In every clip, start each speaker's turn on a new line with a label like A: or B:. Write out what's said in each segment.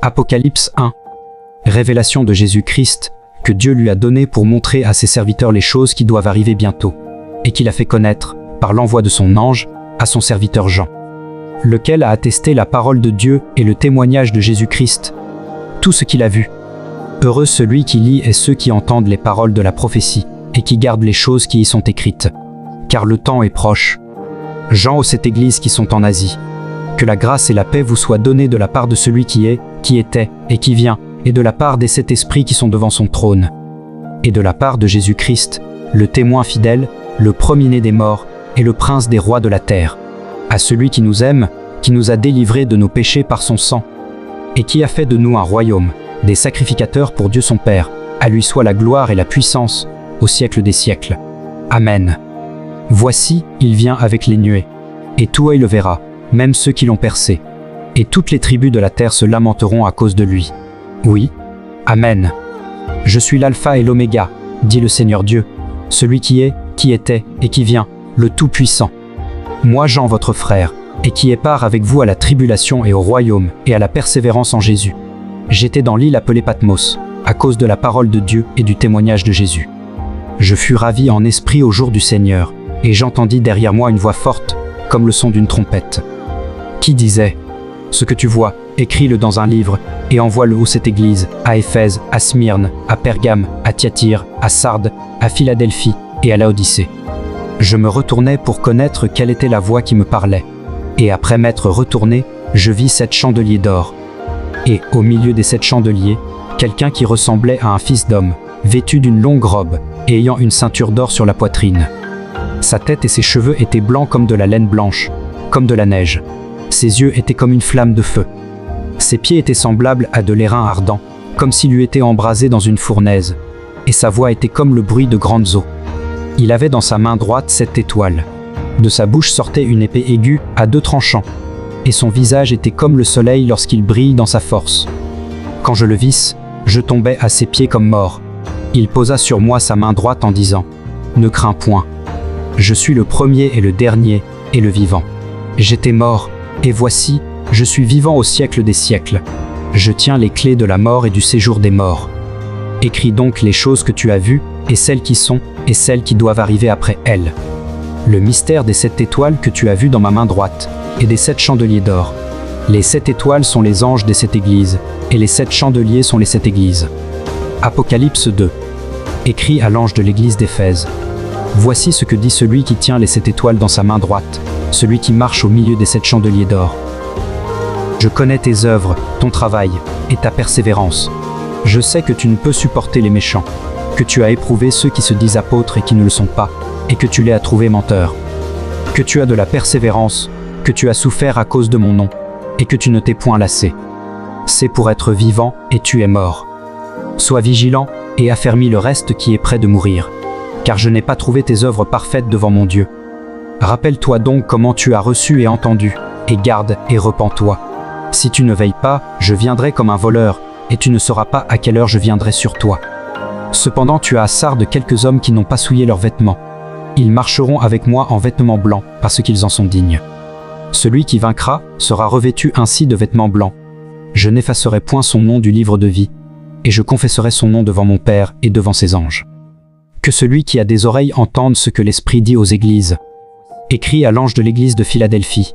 A: Apocalypse 1. Révélation de Jésus-Christ, que Dieu lui a donnée pour montrer à ses serviteurs les choses qui doivent arriver bientôt, et qu'il a fait connaître, par l'envoi de son ange, à son serviteur Jean, lequel a attesté la parole de Dieu et le témoignage de Jésus-Christ, tout ce qu'il a vu. Heureux celui qui lit et ceux qui entendent les paroles de la prophétie, et qui gardent les choses qui y sont écrites, car le temps est proche. Jean aux 7 églises qui sont en Asie. Que la grâce et la paix vous soient données de la part de celui qui est, qui était et qui vient, et de la part des 7 esprits qui sont devant son trône, et de la part de Jésus-Christ, le témoin fidèle, le premier-né des morts, et le prince des rois de la terre, à celui qui nous aime, qui nous a délivrés de nos péchés par son sang, et qui a fait de nous un royaume, des sacrificateurs pour Dieu son Père, à lui soit la gloire et la puissance, au siècle des siècles. Amen. Voici, il vient avec les nuées, et tout œil le verra, même ceux qui l'ont percé, et toutes les tribus de la terre se lamenteront à cause de lui. Oui. Amen. Je suis l'alpha et l'oméga, dit le Seigneur Dieu, celui qui est, qui était et qui vient, le Tout-Puissant. Moi Jean votre frère, et qui ai part avec vous à la tribulation et au royaume et à la persévérance en Jésus. J'étais dans l'île appelée Patmos, à cause de la parole de Dieu et du témoignage de Jésus. Je fus ravi en esprit au jour du Seigneur, et j'entendis derrière moi une voix forte, comme le son d'une trompette, qui disait : ce que tu vois, écris-le dans un livre, et envoie-le aux 7 églises, à Éphèse, à Smyrne, à Pergame, à Thyatire, à Sardes, à Philadelphie et à Laodicée. Je me retournai pour connaître quelle était la voix qui me parlait, et après m'être retourné, je vis 7 chandeliers d'or. Et, au milieu des 7 chandeliers, quelqu'un qui ressemblait à un fils d'homme, vêtu d'une longue robe, et ayant une ceinture d'or sur la poitrine. Sa tête et ses cheveux étaient blancs comme de la laine blanche, comme de la neige. Ses yeux étaient comme une flamme de feu. Ses pieds étaient semblables à de l'airain ardent, comme s'il eût été embrasé dans une fournaise, et sa voix était comme le bruit de grandes eaux. Il avait dans sa main droite 7 étoiles. De sa bouche sortait une épée aiguë à 2 tranchants, et son visage était comme le soleil lorsqu'il brille dans sa force. Quand je le vis, je tombai à ses pieds comme mort. Il posa sur moi sa main droite en disant : ne crains point. Je suis le premier et le dernier, et le vivant. J'étais mort, et voici, je suis vivant au siècle des siècles. Je tiens les clés de la mort et du séjour des morts. Écris donc les choses que tu as vues, et celles qui sont, et celles qui doivent arriver après elles. Le mystère des 7 étoiles que tu as vues dans ma main droite, et des 7 chandeliers d'or. Les 7 étoiles sont les anges des 7 églises, et les 7 chandeliers sont les 7 églises. Apocalypse 2. Écrit à l'ange de l'église d'Éphèse. Voici ce que dit celui qui tient les 7 étoiles dans sa main droite, celui qui marche au milieu des 7 chandeliers d'or. Je connais tes œuvres, ton travail, et ta persévérance. Je sais que tu ne peux supporter les méchants, que tu as éprouvé ceux qui se disent apôtres et qui ne le sont pas, et que tu les as trouvés menteurs. Que tu as de la persévérance, que tu as souffert à cause de mon nom, et que tu ne t'es point lassé. C'est pour être vivant, et tu es mort. Sois vigilant, et affermis le reste qui est près de mourir, car je n'ai pas trouvé tes œuvres parfaites devant mon Dieu. Rappelle-toi donc comment tu as reçu et entendu, et garde et repens-toi. Si tu ne veilles pas, je viendrai comme un voleur, et tu ne sauras pas à quelle heure je viendrai sur toi. Cependant tu as à Sardes quelques hommes qui n'ont pas souillé leurs vêtements. Ils marcheront avec moi en vêtements blancs, parce qu'ils en sont dignes. Celui qui vaincra sera revêtu ainsi de vêtements blancs. Je n'effacerai point son nom du livre de vie, et je confesserai son nom devant mon Père et devant ses anges. Que celui qui a des oreilles entende ce que l'Esprit dit aux églises. Écrit à l'ange de l'église de Philadelphie.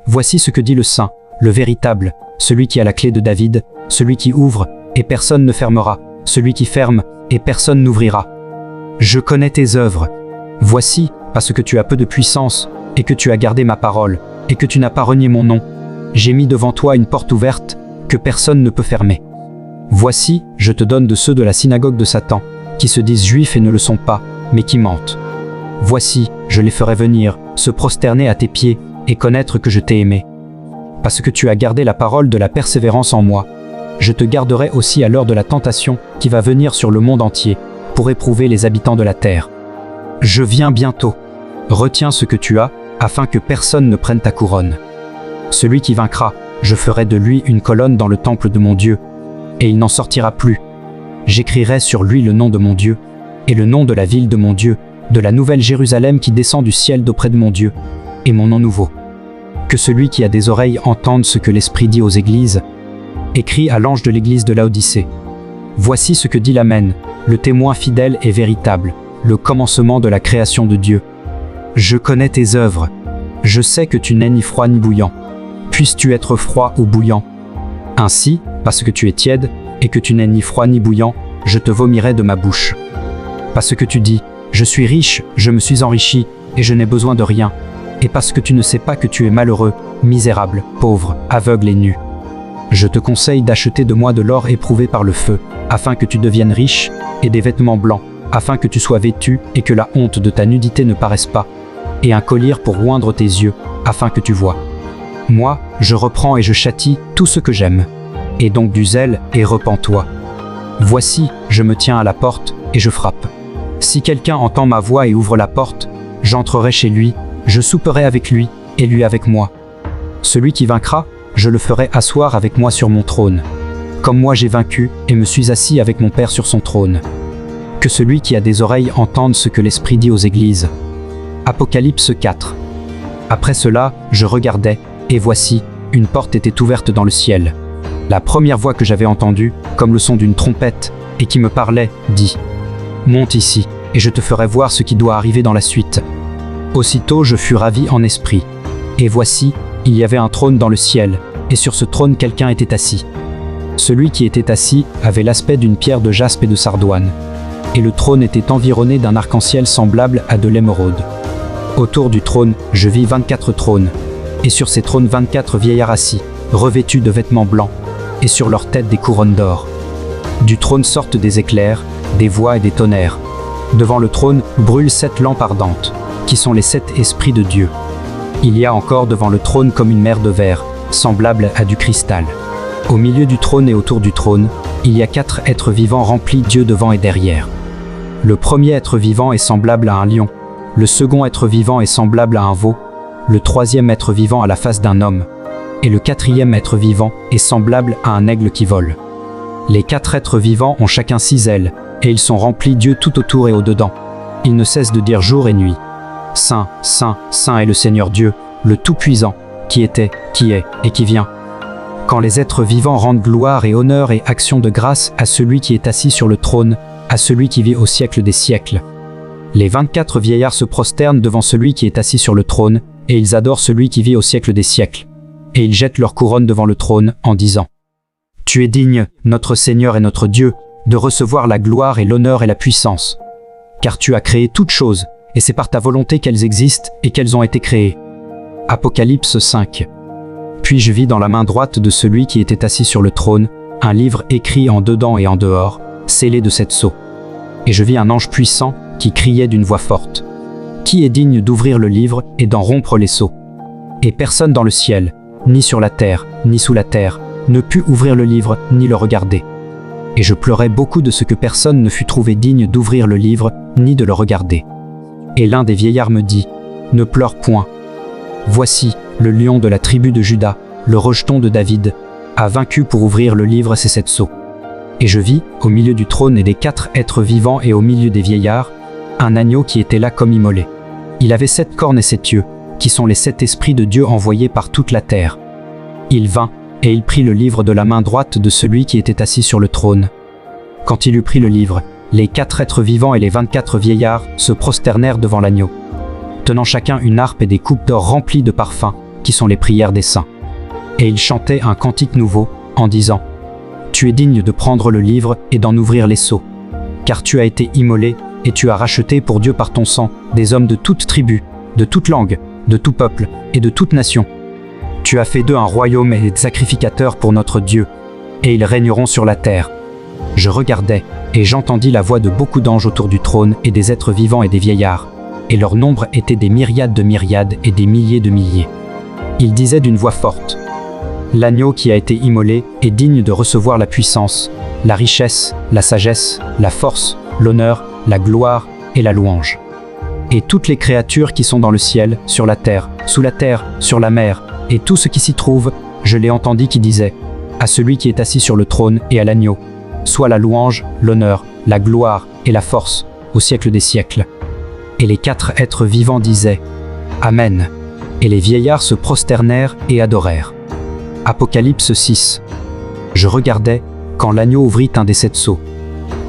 A: Voici ce que dit le Saint, le véritable, celui qui a la clé de David, celui qui ouvre, et personne ne fermera, celui qui ferme, et personne n'ouvrira. Je connais tes œuvres. Voici, parce que tu as peu de puissance, et que tu as gardé ma parole, et que tu n'as pas renié mon nom, j'ai mis devant toi une porte ouverte, que personne ne peut fermer. Voici, je te donne de ceux de la synagogue de Satan, qui se disent juifs et ne le sont pas, mais qui mentent. Voici, je les ferai venir, se prosterner à tes pieds, et connaître que je t'ai aimé. Parce que tu as gardé la parole de la persévérance en moi, je te garderai aussi à l'heure de la tentation qui va venir sur le monde entier, pour éprouver les habitants de la terre. Je viens bientôt. Retiens ce que tu as, afin que personne ne prenne ta couronne. Celui qui vaincra, je ferai de lui une colonne dans le temple de mon Dieu, et il n'en sortira plus. J'écrirai sur lui le nom de mon Dieu, et le nom de la ville de mon Dieu, de la nouvelle Jérusalem qui descend du ciel d'auprès de mon Dieu, et mon nom nouveau. Que celui qui a des oreilles entende ce que l'Esprit dit aux églises. écrit à l'ange de l'église de Laodicée. Voici ce que dit l'Amen, le témoin fidèle et véritable, le commencement de la création de Dieu. Je connais tes œuvres. Je sais que tu n'es ni froid ni bouillant. Puisses-tu être froid ou bouillant? Ainsi, parce que tu es tiède et que tu n'es ni froid ni bouillant, je te vomirai de ma bouche. Parce que tu dis, je suis riche, je me suis enrichi, et je n'ai besoin de rien. Et parce que tu ne sais pas que tu es malheureux, misérable, pauvre, aveugle et nu. Je te conseille d'acheter de moi de l'or éprouvé par le feu, afin que tu deviennes riche, et des vêtements blancs, afin que tu sois vêtu et que la honte de ta nudité ne paraisse pas, et un collier pour oindre tes yeux, afin que tu vois. Moi, je reprends et je châtie tout ce que j'aime. Et donc du zèle et repens-toi. Voici, je me tiens à la porte et je frappe. Si quelqu'un entend ma voix et ouvre la porte, j'entrerai chez lui, je souperai avec lui et lui avec moi. Celui qui vaincra, je le ferai asseoir avec moi sur mon trône, comme moi j'ai vaincu et me suis assis avec mon Père sur son trône. Que celui qui a des oreilles entende ce que l'Esprit dit aux églises. Apocalypse 4. Après cela, je regardais, et voici, une porte était ouverte dans le ciel. La première voix que j'avais entendue, comme le son d'une trompette, et qui me parlait, dit « Monte ici, et je te ferai voir ce qui doit arriver dans la suite. » Aussitôt je fus ravi en esprit. Et voici, il y avait un trône dans le ciel, et sur ce trône quelqu'un était assis. Celui qui était assis avait l'aspect d'une pierre de jaspe et de sardoine. Et le trône était environné d'un arc-en-ciel semblable à de l'émeraude. Autour du trône, je vis 24 trônes, et sur ces trônes 24 vieillards assis, revêtus de vêtements blancs, et sur leurs têtes des couronnes d'or. Du trône sortent des éclairs, des voix et des tonnerres. Devant le trône brûlent 7 lampes ardentes, qui sont les 7 esprits de Dieu. Il y a encore devant le trône comme une mer de verre, semblable à du cristal. Au milieu du trône et autour du trône, il y a 4 êtres vivants remplis Dieu devant et derrière. Le premier être vivant est semblable à un lion, le second être vivant est semblable à un veau, le troisième être vivant à la face d'un homme, et le quatrième être vivant est semblable à un aigle qui vole. Les 4 êtres vivants ont chacun 6 ailes, et ils sont remplis Dieu tout autour et au-dedans. Ils ne cessent de dire jour et nuit. Saint, Saint, Saint est le Seigneur Dieu, le Tout-Puissant, qui était, qui est et qui vient. Quand les êtres vivants rendent gloire et honneur et action de grâce à celui qui est assis sur le trône, à celui qui vit au siècle des siècles. Les 24 vieillards se prosternent devant celui qui est assis sur le trône, et ils adorent celui qui vit au siècle des siècles. Et ils jettent leur couronne devant le trône, en disant « Tu es digne, notre Seigneur et notre Dieu, de recevoir la gloire et l'honneur et la puissance. Car tu as créé toutes choses, et c'est par ta volonté qu'elles existent et qu'elles ont été créées. » Apocalypse 5. Puis je vis dans la main droite de celui qui était assis sur le trône, un livre écrit en dedans et en dehors, scellé de 7 sceaux. Et je vis un ange puissant qui criait d'une voix forte. Qui est digne d'ouvrir le livre et d'en rompre les sceaux? Et personne dans le ciel, ni sur la terre, ni sous la terre, ne put ouvrir le livre ni le regarder. Et je pleurais beaucoup de ce que personne ne fut trouvé digne d'ouvrir le livre ni de le regarder. Et l'un des vieillards me dit, « Ne pleure point. Voici, le lion de la tribu de Juda, le rejeton de David, a vaincu pour ouvrir le livre et ses 7 sceaux. » Et je vis, au milieu du trône et des 4 êtres vivants et au milieu des vieillards, un agneau qui était là comme immolé. Il avait 7 cornes et 7 yeux, qui sont les 7 esprits de Dieu envoyés par toute la terre. Il vint, et il prit le livre de la main droite de celui qui était assis sur le trône. Quand il eut pris le livre, les 4 êtres vivants et les 24 vieillards se prosternèrent devant l'agneau, tenant chacun une harpe et des coupes d'or remplies de parfums, qui sont les prières des saints. Et ils chantaient un cantique nouveau, en disant « Tu es digne de prendre le livre et d'en ouvrir les sceaux, car tu as été immolé, et tu as racheté pour Dieu par ton sang des hommes de toute tribu, de toute langue, de tout peuple et de toute nation. Tu as fait d'eux un royaume et des sacrificateurs pour notre Dieu, et ils régneront sur la terre. » Je regardais, et j'entendis la voix de beaucoup d'anges autour du trône et des êtres vivants et des vieillards, et leur nombre était des myriades de myriades et des milliers de milliers. Ils disaient d'une voix forte, « L'agneau qui a été immolé est digne de recevoir la puissance, la richesse, la sagesse, la force, l'honneur, la gloire et la louange. » Et toutes les créatures qui sont dans le ciel, sur la terre, sous la terre, sur la mer, et tout ce qui s'y trouve, je l'ai entendu qui disait, à celui qui est assis sur le trône et à l'agneau, soit la louange, l'honneur, la gloire et la force, au siècle des siècles. Et les 4 êtres vivants disaient, Amen. Et les vieillards se prosternèrent et adorèrent. Apocalypse 6. Je regardais, quand l'agneau ouvrit un des 7 sceaux.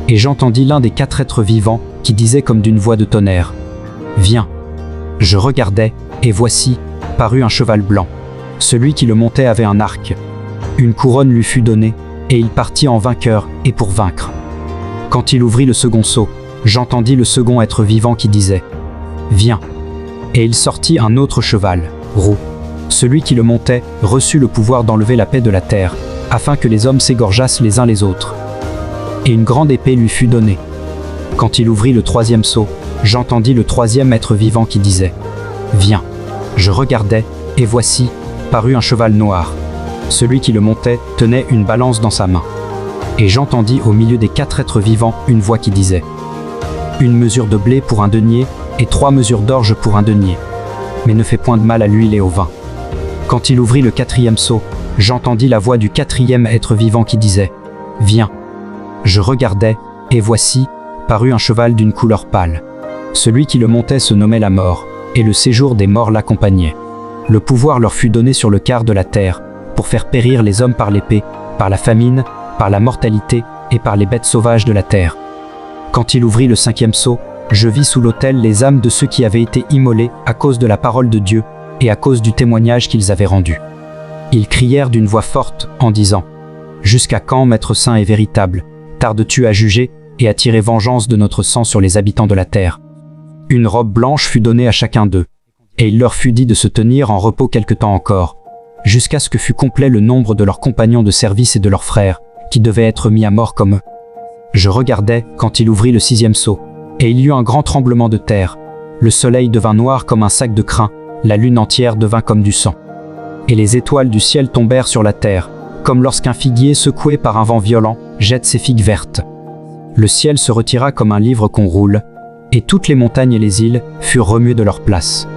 A: Et j'entendis l'un des 4 êtres vivants qui disait comme d'une voix de tonnerre, « Viens !» Je regardais, et voici, parut un cheval blanc. Celui qui le montait avait un arc. Une couronne lui fut donnée, et il partit en vainqueur et pour vaincre. Quand il ouvrit le second sceau, j'entendis le second être vivant qui disait, « Viens !» Et il sortit un autre cheval, roux. Celui qui le montait reçut le pouvoir d'enlever la paix de la terre, afin que les hommes s'égorgeassent les uns les autres. Et une grande épée lui fut donnée. Quand il ouvrit le 3e sceau, j'entendis le 3e être vivant qui disait, « Viens !» Je regardais, et voici, parut un cheval noir. Celui qui le montait tenait une balance dans sa main. Et j'entendis au milieu des 4 êtres vivants une voix qui disait, « Une mesure de blé pour un denier, et 3 mesures d'orge pour un denier. Mais ne fais point de mal à l'huile et au vin. » Quand il ouvrit le 4e sceau, j'entendis la voix du 4e être vivant qui disait, « Viens !» Je regardais, et voici, parut un cheval d'une couleur pâle. Celui qui le montait se nommait la mort, et le séjour des morts l'accompagnait. Le pouvoir leur fut donné sur le quart de la terre, pour faire périr les hommes par l'épée, par la famine, par la mortalité et par les bêtes sauvages de la terre. Quand il ouvrit le 5e sceau, je vis sous l'autel les âmes de ceux qui avaient été immolés à cause de la parole de Dieu et à cause du témoignage qu'ils avaient rendu. Ils crièrent d'une voix forte en disant, « Jusqu'à quand, Maître saint et véritable, tardes-tu à juger et à tirer vengeance de notre sang sur les habitants de la terre ?» Une robe blanche fut donnée à chacun d'eux, et il leur fut dit de se tenir en repos quelque temps encore, jusqu'à ce que fût complet le nombre de leurs compagnons de service et de leurs frères, qui devaient être mis à mort comme eux. Je regardais quand il ouvrit le 6e sceau, et il y eut un grand tremblement de terre. Le soleil devint noir comme un sac de crin, la lune entière devint comme du sang. Et les étoiles du ciel tombèrent sur la terre, comme lorsqu'un figuier secoué par un vent violent jette ses figues vertes. Le ciel se retira comme un livre qu'on roule, et toutes les montagnes et les îles furent remuées de leur place.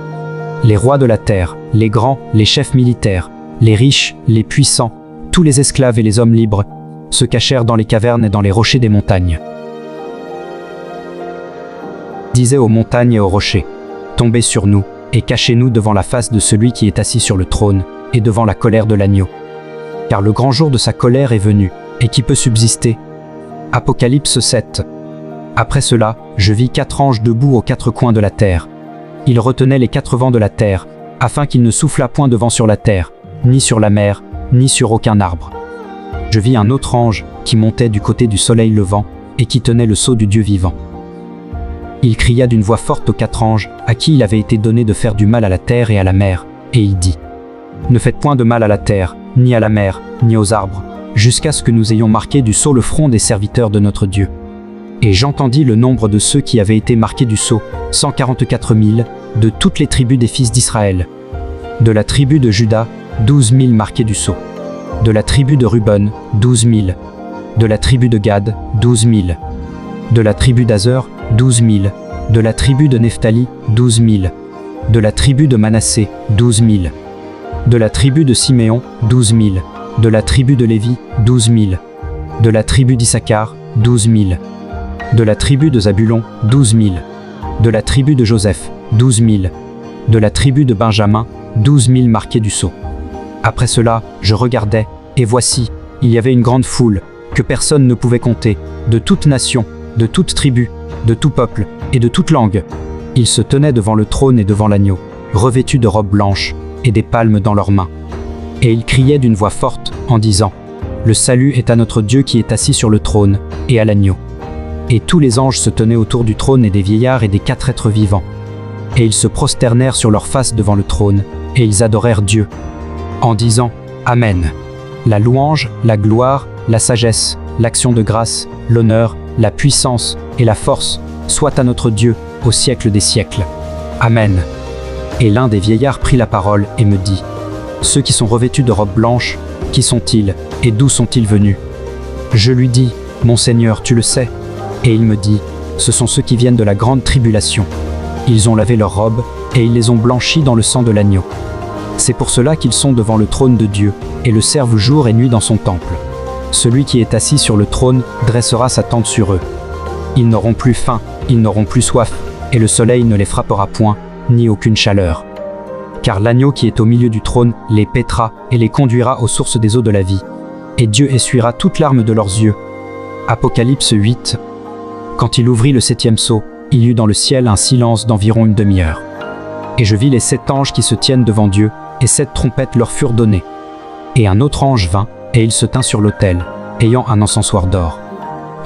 A: Les rois de la terre, les grands, les chefs militaires, les riches, les puissants, tous les esclaves et les hommes libres, se cachèrent dans les cavernes et dans les rochers des montagnes. Disait aux montagnes et aux rochers, « Tombez sur nous, et cachez-nous devant la face de celui qui est assis sur le trône, et devant la colère de l'agneau. Car le grand jour de sa colère est venu, et qui peut subsister ?» Apocalypse 7. Après cela, je vis 4 anges debout aux 4 coins de la terre. Ils retenaient les 4 vents de la terre, afin qu'il ne soufflât point de vent sur la terre, ni sur la mer, ni sur aucun arbre. Je vis un autre ange qui montait du côté du soleil levant et qui tenait le sceau du Dieu vivant. Il cria d'une voix forte aux 4 anges à qui il avait été donné de faire du mal à la terre et à la mer, et il dit, « Ne faites point de mal à la terre, ni à la mer, ni aux arbres, jusqu'à ce que nous ayons marqué du sceau le front des serviteurs de notre Dieu. » Et j'entendis le nombre de ceux qui avaient été marqués du sceau, 144 000, de toutes les tribus des fils d'Israël. De la tribu de Juda, 12 000 marqués du sceau. De la tribu de Ruben, 12 000. De la tribu de Gad, 12 000. De la tribu d'Azer, 12 000. De la tribu de Nephtali, 12 000. De la tribu de Manassé, 12 000. De la tribu de Siméon, 12 000. De la tribu de Lévi, 12 000. De la tribu d'Issachar, 12 000. De la tribu de Zabulon, 12 000. De la tribu de Joseph, 12 000. De la tribu de Benjamin, 12 000 marqués du sceau. Après cela, je regardais, et voici, il y avait une grande foule, que personne ne pouvait compter, de toute nation, de toute tribu, de tout peuple, et de toute langue. Ils se tenaient devant le trône et devant l'agneau, revêtus de robes blanches, et des palmes dans leurs mains. Et ils criaient d'une voix forte, en disant, « Le salut est à notre Dieu qui est assis sur le trône, et à l'agneau. » Et tous les anges se tenaient autour du trône et des vieillards et des 4 êtres vivants. Et ils se prosternèrent sur leur face devant le trône, et ils adorèrent Dieu, en disant « Amen. La louange, la gloire, la sagesse, l'action de grâce, l'honneur, la puissance et la force soient à notre Dieu au siècle des siècles. Amen. » Et l'un des vieillards prit la parole et me dit, « Ceux qui sont revêtus de robes blanches, qui sont-ils et d'où sont-ils venus ?» Je lui dis, « Mon Seigneur, tu le sais. » Et il me dit, « Ce sont ceux qui viennent de la grande tribulation. Ils ont lavé leurs robes, et ils les ont blanchies dans le sang de l'agneau. C'est pour cela qu'ils sont devant le trône de Dieu, et le servent jour et nuit dans son temple. Celui qui est assis sur le trône dressera sa tente sur eux. Ils n'auront plus faim, ils n'auront plus soif, et le soleil ne les frappera point, ni aucune chaleur. Car l'agneau qui est au milieu du trône les paîtra et les conduira aux sources des eaux de la vie. et Dieu essuiera toute larme de leurs yeux. Apocalypse 8. Quand il ouvrit le 7e sceau, il y eut dans le ciel un silence d'environ une demi-heure. Et je vis les 7 anges qui se tiennent devant Dieu, et 7 trompettes leur furent données. Et un autre ange vint, et il se tint sur l'autel, ayant un encensoir d'or.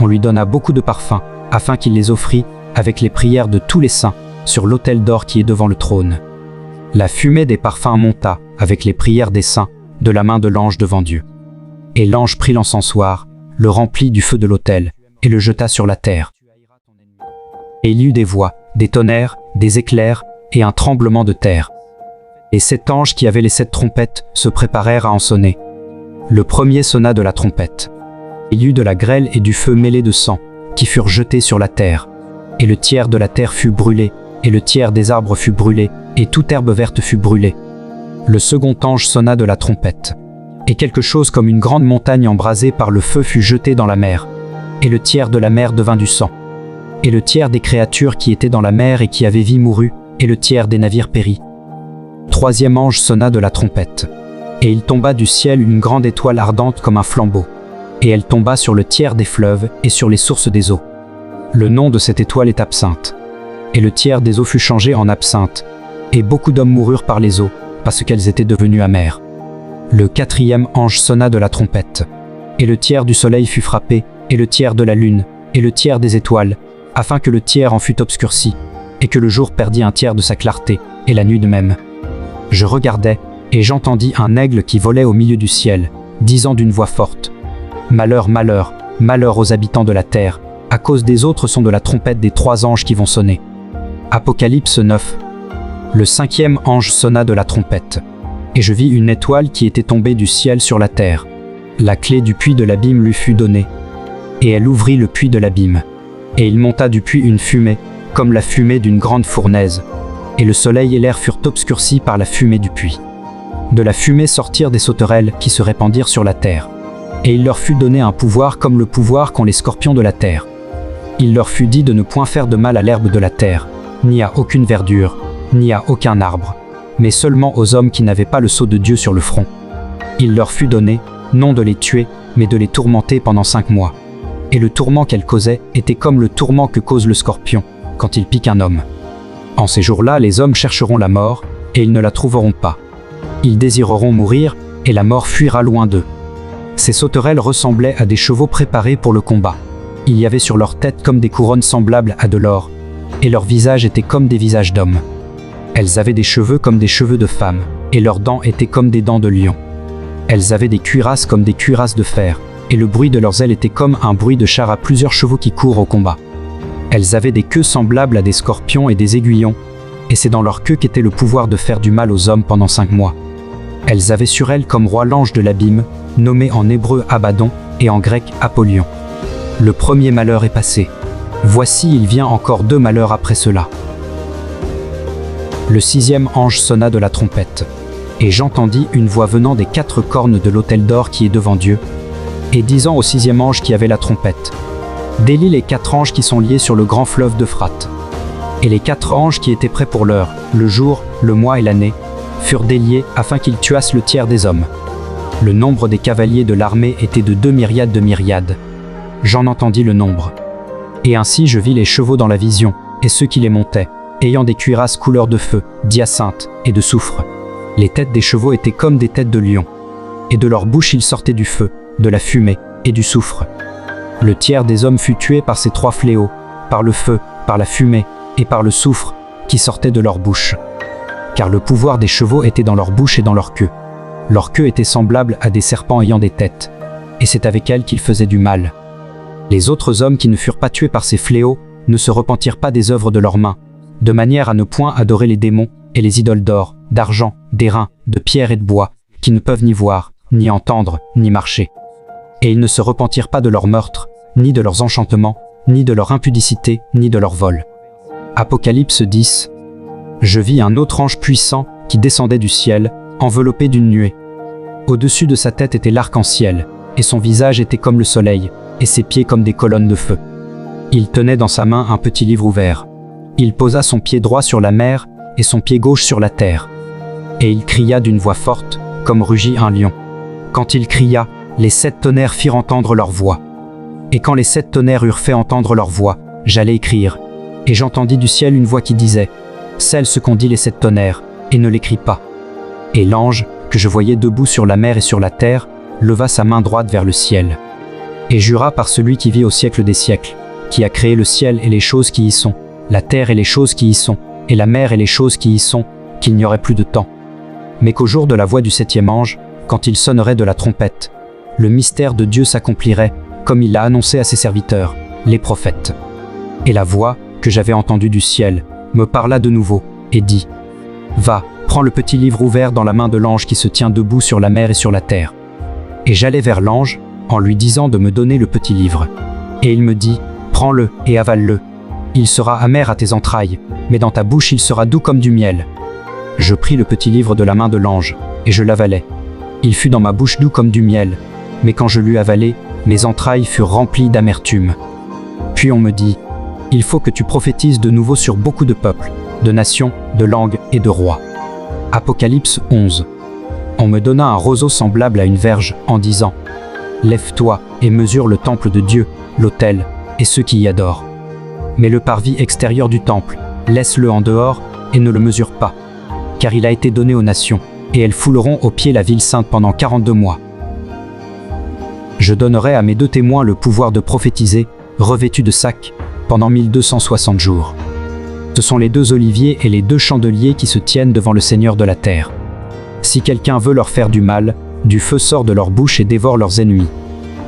A: On lui donna beaucoup de parfums, afin qu'il les offrît, avec les prières de tous les saints, sur l'autel d'or qui est devant le trône. La fumée des parfums monta, avec les prières des saints, de la main de l'ange devant Dieu. Et l'ange prit l'encensoir, le remplit du feu de l'autel, et le jeta sur la terre. Et il y eut des voix, des tonnerres, des éclairs, et un tremblement de terre. Et 7 anges qui avaient les 7 trompettes se préparèrent à en sonner. Le premier sonna de la trompette. Il y eut de la grêle et du feu mêlé de sang, qui furent jetés sur la terre. Et le tiers de la terre fut brûlé, et le tiers des arbres fut brûlé, et toute herbe verte fut brûlée. Le second ange sonna de la trompette. Et quelque chose comme une grande montagne embrasée par le feu fut jetée dans la mer. Et le tiers de la mer devint du sang. Et le tiers des créatures qui étaient dans la mer et qui avaient vie mourut, et le tiers des navires périt. Troisième ange sonna de la trompette. Et il tomba du ciel une grande étoile ardente comme un flambeau. Et elle tomba sur le tiers des fleuves et sur les sources des eaux. Le nom de cette étoile est Absinthe. Et le tiers des eaux fut changé en absinthe. Et beaucoup d'hommes moururent par les eaux, parce qu'elles étaient devenues amères. Le quatrième ange sonna de la trompette. Et le tiers du soleil fut frappé, et le tiers de la lune, et le tiers des étoiles, afin que le tiers en fût obscurci, et que le jour perdît un tiers de sa clarté, et la nuit de même. Je regardai, et j'entendis un aigle qui volait au milieu du ciel, disant d'une voix forte : Malheur, malheur, malheur aux habitants de la terre, à cause des autres sons de la trompette des 3 anges qui vont sonner. Apocalypse 9. Le 5e ange sonna de la trompette. Et je vis une étoile qui était tombée du ciel sur la terre. La clé du puits de l'abîme lui fut donnée. Et elle ouvrit le puits de l'abîme. Et il monta du puits une fumée, comme la fumée d'une grande fournaise. Et le soleil et l'air furent obscurcis par la fumée du puits. De la fumée sortirent des sauterelles qui se répandirent sur la terre. Et il leur fut donné un pouvoir comme le pouvoir qu'ont les scorpions de la terre. Il leur fut dit de ne point faire de mal à l'herbe de la terre, ni à aucune verdure, ni à aucun arbre, mais seulement aux hommes qui n'avaient pas le sceau de Dieu sur le front. Il leur fut donné, non de les tuer, mais de les tourmenter pendant 5 mois. Et le tourment qu'elles causaient était comme le tourment que cause le scorpion, quand il pique un homme. En ces jours-là, les hommes chercheront la mort, et ils ne la trouveront pas. Ils désireront mourir, et la mort fuira loin d'eux. Ces sauterelles ressemblaient à des chevaux préparés pour le combat. Il y avait sur leur tête comme des couronnes semblables à de l'or, et leurs visages étaient comme des visages d'hommes. Elles avaient des cheveux comme des cheveux de femmes, et leurs dents étaient comme des dents de lion. Elles avaient des cuirasses comme des cuirasses de fer, et le bruit de leurs ailes était comme un bruit de char à plusieurs chevaux qui courent au combat. Elles avaient des queues semblables à des scorpions et des aiguillons, et c'est dans leur queue qu'était le pouvoir de faire du mal aux hommes pendant 5 mois. Elles avaient sur elles comme roi l'ange de l'abîme, nommé en hébreu Abaddon et en grec Apollyon. Le premier malheur est passé. Voici, il vient encore 2 malheurs après cela. Le 6e ange sonna de la trompette. Et j'entendis une voix venant des 4 cornes de l'autel d'or qui est devant Dieu, et disant au 6e ange qui avait la trompette : Délie les 4 anges qui sont liés sur le grand fleuve d'Euphrate. Et les 4 anges qui étaient prêts pour l'heure, le jour, le mois et l'année, furent déliés afin qu'ils tuassent le tiers des hommes. Le nombre des cavaliers de l'armée était de 2 myriades de myriades. J'en entendis le nombre. Et ainsi je vis les chevaux dans la vision, et ceux qui les montaient, ayant des cuirasses couleur de feu, d'hyacinthe et de soufre. Les têtes des chevaux étaient comme des têtes de lions, et de leur bouche il sortait du feu, de la fumée et du soufre. Le tiers des hommes fut tué par ces 3 fléaux, par le feu, par la fumée et par le soufre qui sortait de leur bouche. Car le pouvoir des chevaux était dans leur bouche et dans leur queue. Leur queue était semblable à des serpents ayant des têtes, et c'est avec elles qu'ils faisaient du mal. Les autres hommes qui ne furent pas tués par ces fléaux ne se repentirent pas des œuvres de leurs mains, de manière à ne point adorer les démons et les idoles d'or, d'argent, d'airain, de pierre et de bois, qui ne peuvent ni voir, ni entendre, ni marcher. Et ils ne se repentirent pas de leurs meurtres, ni de leurs enchantements, ni de leur impudicité, ni de leur vol. Apocalypse 10. Je vis un autre ange puissant qui descendait du ciel, enveloppé d'une nuée. Au-dessus de sa tête était l'arc-en-ciel, et son visage était comme le soleil, et ses pieds comme des colonnes de feu. Il tenait dans sa main un petit livre ouvert. Il posa son pied droit sur la mer, et son pied gauche sur la terre. Et il cria d'une voix forte, comme rugit un lion. Quand il cria, les 7 tonnerres firent entendre leur voix. Et quand les 7 tonnerres eurent fait entendre leur voix, j'allais écrire. Et j'entendis du ciel une voix qui disait « Scelle ce qu'ont dit les 7 tonnerres, et ne l'écris pas. » Et l'ange, que je voyais debout sur la mer et sur la terre, leva sa main droite vers le ciel. Et jura par celui qui vit au siècle des siècles, qui a créé le ciel et les choses qui y sont, la terre et les choses qui y sont, et la mer et les choses qui y sont, qu'il n'y aurait plus de temps. Mais qu'au jour de la voix du 7e ange, quand il sonnerait de la trompette, le mystère de Dieu s'accomplirait, comme il l'a annoncé à ses serviteurs, les prophètes. Et la voix, que j'avais entendue du ciel, me parla de nouveau, et dit « Va, prends le petit livre ouvert dans la main de l'ange qui se tient debout sur la mer et sur la terre. » Et j'allai vers l'ange, en lui disant de me donner le petit livre. Et il me dit « Prends-le et avale-le. Il sera amer à tes entrailles, mais dans ta bouche il sera doux comme du miel. » Je pris le petit livre de la main de l'ange, et je l'avalai. Il fut dans ma bouche doux comme du miel, mais quand je l'eus avalé, mes entrailles furent remplies d'amertume. Puis on me dit « Il faut que tu prophétises de nouveau sur beaucoup de peuples, de nations, de langues et de rois. » Apocalypse 11. On me donna un roseau semblable à une verge, en disant « Lève-toi et mesure le temple de Dieu, l'autel, et ceux qui y adorent. Mais le parvis extérieur du temple, laisse-le en dehors et ne le mesure pas, car il a été donné aux nations, et elles fouleront aux pieds la ville sainte pendant 42 mois. Je donnerai à mes 2 témoins le pouvoir de prophétiser, revêtus de sacs, pendant 1260 jours. Ce sont les 2 oliviers et les 2 chandeliers qui se tiennent devant le Seigneur de la terre. Si quelqu'un veut leur faire du mal, du feu sort de leur bouche et dévore leurs ennemis.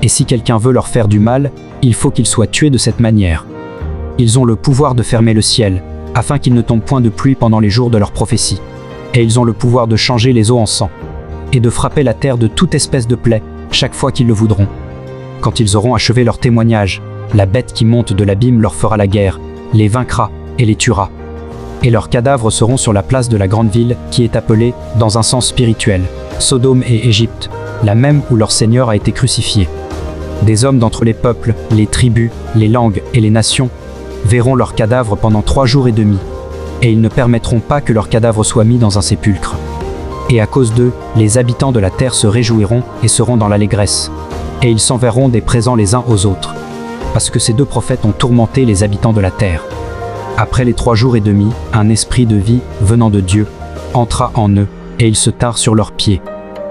A: Et si quelqu'un veut leur faire du mal, il faut qu'ils soient tués de cette manière. Ils ont le pouvoir de fermer le ciel, afin qu'il ne tombe point de pluie pendant les jours de leur prophétie. Et ils ont le pouvoir de changer les eaux en sang, et de frapper la terre de toute espèce de plaie, chaque fois qu'ils le voudront. Quand ils auront achevé leur témoignage, la bête qui monte de l'abîme leur fera la guerre, les vaincra et les tuera. Et leurs cadavres seront sur la place de la grande ville qui est appelée, dans un sens spirituel, Sodome et Égypte, la même où leur Seigneur a été crucifié. Des hommes d'entre les peuples, les tribus, les langues et les nations verront leurs cadavres pendant 3 jours et demi, et ils ne permettront pas que leurs cadavres soient mis dans un sépulcre. Et à cause d'eux, les habitants de la terre se réjouiront et seront dans l'allégresse, et ils s'enverront des présents les uns aux autres, parce que ces 2 prophètes ont tourmenté les habitants de la terre. Après les 3 jours et demi, un esprit de vie, venant de Dieu, entra en eux, et ils se tinrent sur leurs pieds,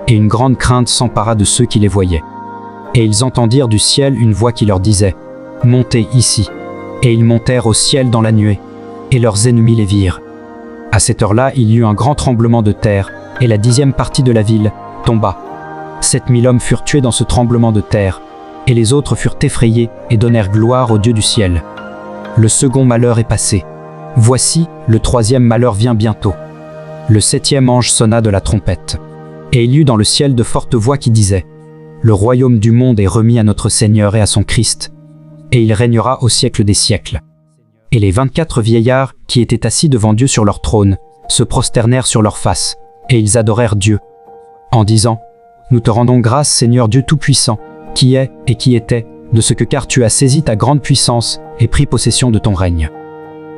A: et une grande crainte s'empara de ceux qui les voyaient. Et ils entendirent du ciel une voix qui leur disait « Montez ici !» Et ils montèrent au ciel dans la nuée, et leurs ennemis les virent. À cette heure-là, il y eut un grand tremblement de terre, et la 10e partie de la ville tomba. 7000 hommes furent tués dans ce tremblement de terre, et les autres furent effrayés et donnèrent gloire au Dieu du ciel. Le second malheur est passé. Voici, le 3e malheur vient bientôt. Le 7e ange sonna de la trompette. Et il y eut dans le ciel de fortes voix qui disaient « Le royaume du monde est remis à notre Seigneur et à son Christ, et il régnera au siècle des siècles. » Et les 24 vieillards qui étaient assis devant Dieu sur leur trône se prosternèrent sur leurs faces, et ils adorèrent Dieu, en disant « Nous te rendons grâce, Seigneur Dieu Tout-Puissant, qui est et qui était, de ce que car tu as saisi ta grande puissance et pris possession de ton règne.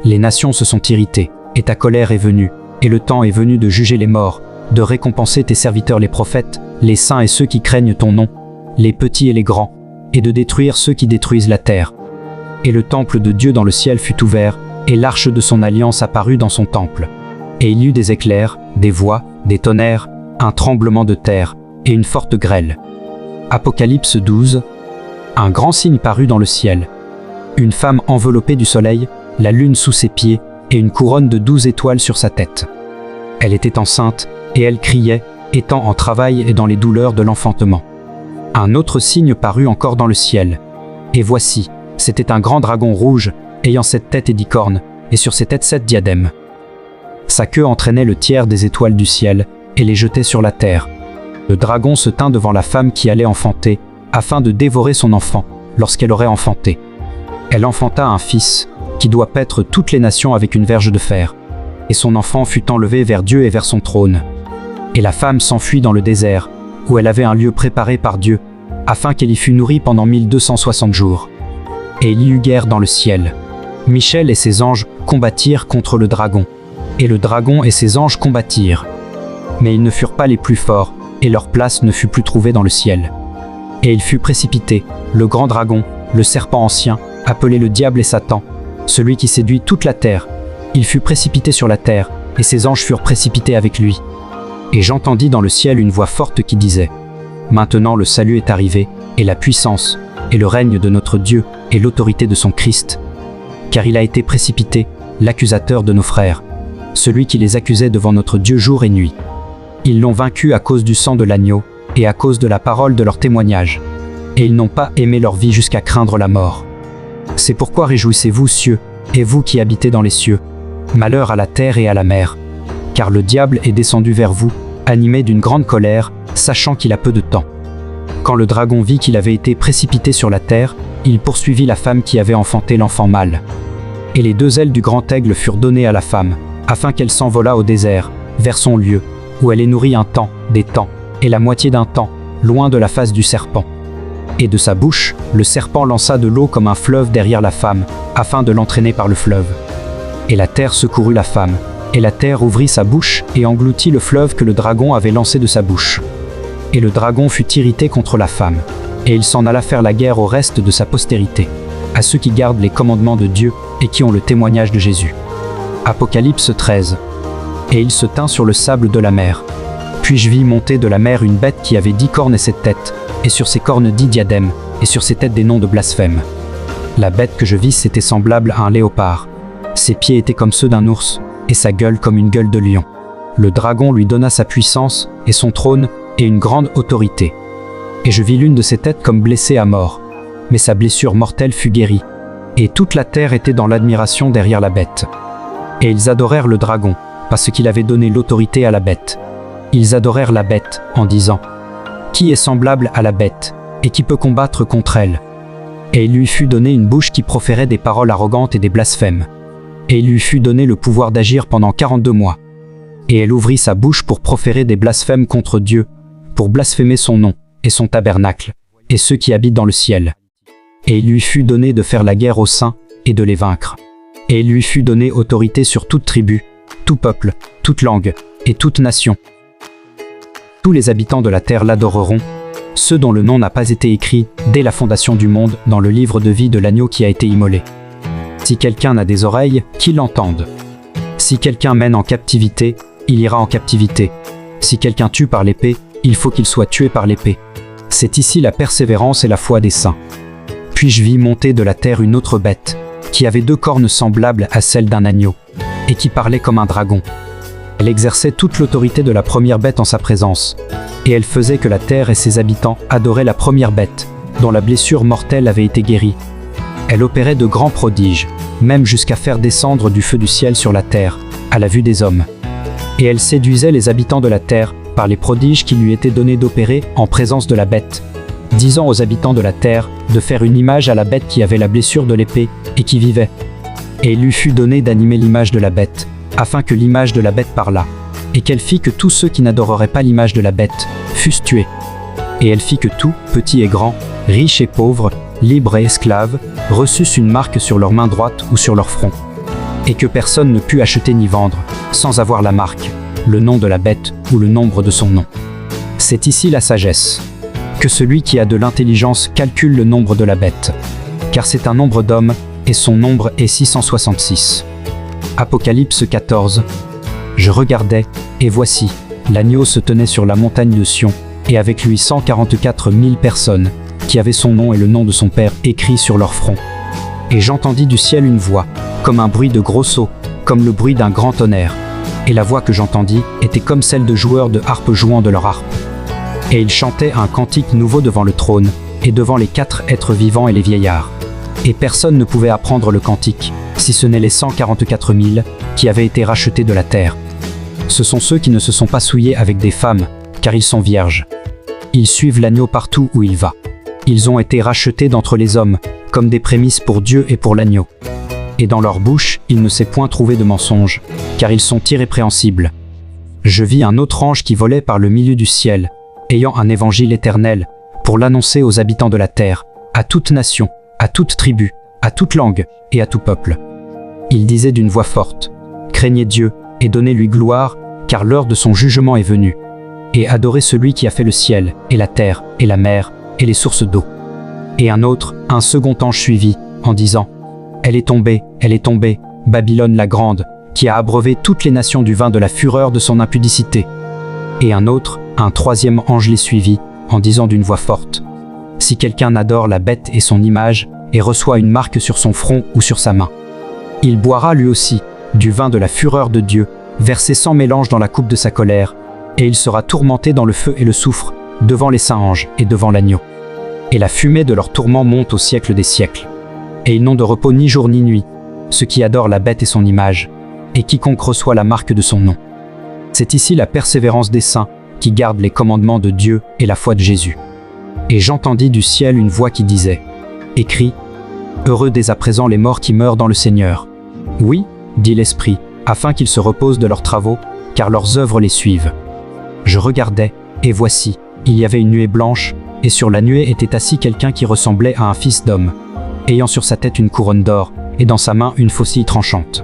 A: Les nations se sont irritées, et ta colère est venue, et le temps est venu de juger les morts, de récompenser tes serviteurs les prophètes, les saints et ceux qui craignent ton nom, les petits et les grands, et de détruire ceux qui détruisent la terre. Et le temple de Dieu dans le ciel fut ouvert, et l'arche de son alliance apparut dans son temple. Et il y eut des éclairs, des voix, des tonnerres, un tremblement de terre, et une forte grêle. Apocalypse 12. Un grand signe parut dans le ciel. Une femme enveloppée du soleil, la lune sous ses pieds, et une couronne de 12 étoiles sur sa tête. Elle était enceinte, et elle criait, étant en travail et dans les douleurs de l'enfantement. Un autre signe parut encore dans le ciel. Et voici, c'était un grand dragon rouge, ayant 7 têtes et 10 cornes, et sur ses têtes 7 diadèmes. Sa queue entraînait le tiers des étoiles du ciel, et les jetait sur la terre. Le dragon se tint devant la femme qui allait enfanter, afin de dévorer son enfant, lorsqu'elle aurait enfanté. Elle enfanta un fils, qui doit paître toutes les nations avec une verge de fer. Et son enfant fut enlevé vers Dieu et vers son trône. Et la femme s'enfuit dans le désert, où elle avait un lieu préparé par Dieu, afin qu'elle y fût nourrie pendant 1260 jours. Et il y eut guerre dans le ciel. Michel et ses anges combattirent contre le dragon, et le dragon et ses anges combattirent. Mais ils ne furent pas les plus forts, et leur place ne fut plus trouvée dans le ciel. Et il fut précipité, le grand dragon, le serpent ancien, appelé le diable et Satan, celui qui séduit toute la terre. Il fut précipité sur la terre, et ses anges furent précipités avec lui. Et j'entendis dans le ciel une voix forte qui disait : Maintenant le salut est arrivé, et la puissance, et le règne de notre Dieu, et l'autorité de son Christ. Car il a été précipité, l'accusateur de nos frères, celui qui les accusait devant notre Dieu jour et nuit. Ils l'ont vaincu à cause du sang de l'agneau, et à cause de la parole de leur témoignage. Et ils n'ont pas aimé leur vie jusqu'à craindre la mort. C'est pourquoi réjouissez-vous, cieux, et vous qui habitez dans les cieux. Malheur à la terre et à la mer. Car le diable est descendu vers vous, animé d'une grande colère, sachant qu'il a peu de temps. Quand le dragon vit qu'il avait été précipité sur la terre, il poursuivit la femme qui avait enfanté l'enfant mâle. Et les 2 ailes du grand aigle furent données à la femme, afin qu'elle s'envolât au désert, vers son lieu, où elle est nourrie un temps, des temps, et la moitié d'un temps, loin de la face du serpent. Et de sa bouche, le serpent lança de l'eau comme un fleuve derrière la femme, afin de l'entraîner par le fleuve. Et la terre secourut la femme, et la terre ouvrit sa bouche et engloutit le fleuve que le dragon avait lancé de sa bouche. Et le dragon fut irrité contre la femme, et il s'en alla faire la guerre au reste de sa postérité, à ceux qui gardent les commandements de Dieu et qui ont le témoignage de Jésus. Apocalypse 13. Et il se tint sur le sable de la mer. Puis je vis monter de la mer une bête qui avait 10 cornes et 7 têtes, et sur ses cornes 10 diadèmes, et sur ses têtes des noms de blasphème. La bête que je vis était semblable à un léopard. Ses pieds étaient comme ceux d'un ours, et sa gueule comme une gueule de lion. Le dragon lui donna sa puissance, et son trône, et une grande autorité. Et je vis l'une de ses têtes comme blessée à mort, mais sa blessure mortelle fut guérie, et toute la terre était dans l'admiration derrière la bête. Et ils adorèrent le dragon, parce qu'il avait donné l'autorité à la bête. Ils adorèrent la bête, en disant : Qui est semblable à la bête, et qui peut combattre contre elle ? Et il lui fut donné une bouche qui proférait des paroles arrogantes et des blasphèmes. Et il lui fut donné le pouvoir d'agir pendant 42 mois. Et elle ouvrit sa bouche pour proférer des blasphèmes contre Dieu, pour blasphémer son nom, et son tabernacle, et ceux qui habitent dans le ciel. Et il lui fut donné de faire la guerre aux saints, et de les vaincre. Et il lui fut donné autorité sur toute tribu, tout peuple, toute langue, et toute nation. Tous les habitants de la terre l'adoreront, ceux dont le nom n'a pas été écrit, dès la fondation du monde, dans le livre de vie de l'agneau qui a été immolé. Si quelqu'un a des oreilles, qu'il l'entende. Si quelqu'un mène en captivité, il ira en captivité. Si quelqu'un tue par l'épée, il faut qu'il soit tué par l'épée. C'est ici la persévérance et la foi des saints. Puis je vis monter de la terre une autre bête, qui avait 2 cornes semblables à celles d'un agneau, et qui parlait comme un dragon. Elle exerçait toute l'autorité de la première bête en sa présence, et elle faisait que la terre et ses habitants adoraient la première bête, dont la blessure mortelle avait été guérie. Elle opérait de grands prodiges, même jusqu'à faire descendre du feu du ciel sur la terre, à la vue des hommes. Et elle séduisait les habitants de la terre par les prodiges qui lui étaient donnés d'opérer en présence de la bête, disant aux habitants de la terre de faire une image à la bête qui avait la blessure de l'épée et qui vivait. Et il lui fut donné d'animer l'image de la bête, afin que l'image de la bête parlât, et qu'elle fit que tous ceux qui n'adoreraient pas l'image de la bête fussent tués. Et elle fit que tout, petits et grands, riches et pauvres, libres et esclaves, reçussent une marque sur leur main droite ou sur leur front, et que personne ne put acheter ni vendre, sans avoir la marque, le nom de la bête ou le nombre de son nom. C'est ici la sagesse. Que celui qui a de l'intelligence calcule le nombre de la bête, car c'est un nombre d'hommes, et son nombre est 666. Apocalypse 14. Je regardais, et voici, l'agneau se tenait sur la montagne de Sion, et avec lui 144 000 personnes, qui avaient son nom et le nom de son Père écrit sur leur front. Et j'entendis du ciel une voix, comme un bruit de gros seaux, comme le bruit d'un grand tonnerre. Et la voix que j'entendis était comme celle de joueurs de harpe jouant de leur harpe. Et ils chantaient un cantique nouveau devant le trône, et devant les 4 êtres vivants et les vieillards. Et personne ne pouvait apprendre le cantique, si ce n'est les 144 000 qui avaient été rachetés de la terre. Ce sont ceux qui ne se sont pas souillés avec des femmes, car ils sont vierges. Ils suivent l'agneau partout où il va. Ils ont été rachetés d'entre les hommes, comme des prémices pour Dieu et pour l'agneau. Et dans leur bouche, il ne s'est point trouvé de mensonge, car ils sont irrépréhensibles. Je vis un autre ange qui volait par le milieu du ciel, ayant un évangile éternel, pour l'annoncer aux habitants de la terre, à toute nation, à toute tribu, à toute langue et à tout peuple. Il disait d'une voix forte : craignez Dieu et donnez-lui gloire, car l'heure de son jugement est venue. Et adorez celui qui a fait le ciel, et la terre, et la mer, et les sources d'eau. Et un second ange suivit, en disant « Elle est tombée, Babylone la grande, qui a abreuvé toutes les nations du vin de la fureur de son impudicité. » Et un troisième ange les suivit, en disant d'une voix forte « Si quelqu'un adore la bête et son image, et reçoit une marque sur son front ou sur sa main, il boira lui aussi du vin de la fureur de Dieu, versé sans mélange dans la coupe de sa colère, et il sera tourmenté dans le feu et le soufre, devant les saints anges et devant l'agneau. Et la fumée de leur tourment monte au siècle des siècles. Et ils n'ont de repos ni jour ni nuit, ceux qui adorent la bête et son image, et quiconque reçoit la marque de son nom. C'est ici la persévérance des saints, qui gardent les commandements de Dieu et la foi de Jésus. Et j'entendis du ciel une voix qui disait « Écris, heureux dès à présent les morts qui meurent dans le Seigneur. » Oui, dit l'Esprit, afin qu'ils se reposent de leurs travaux, car leurs œuvres les suivent. Je regardais, et voici, il y avait une nuée blanche, et sur la nuée était assis quelqu'un qui ressemblait à un fils d'homme, ayant sur sa tête une couronne d'or, et dans sa main une faucille tranchante.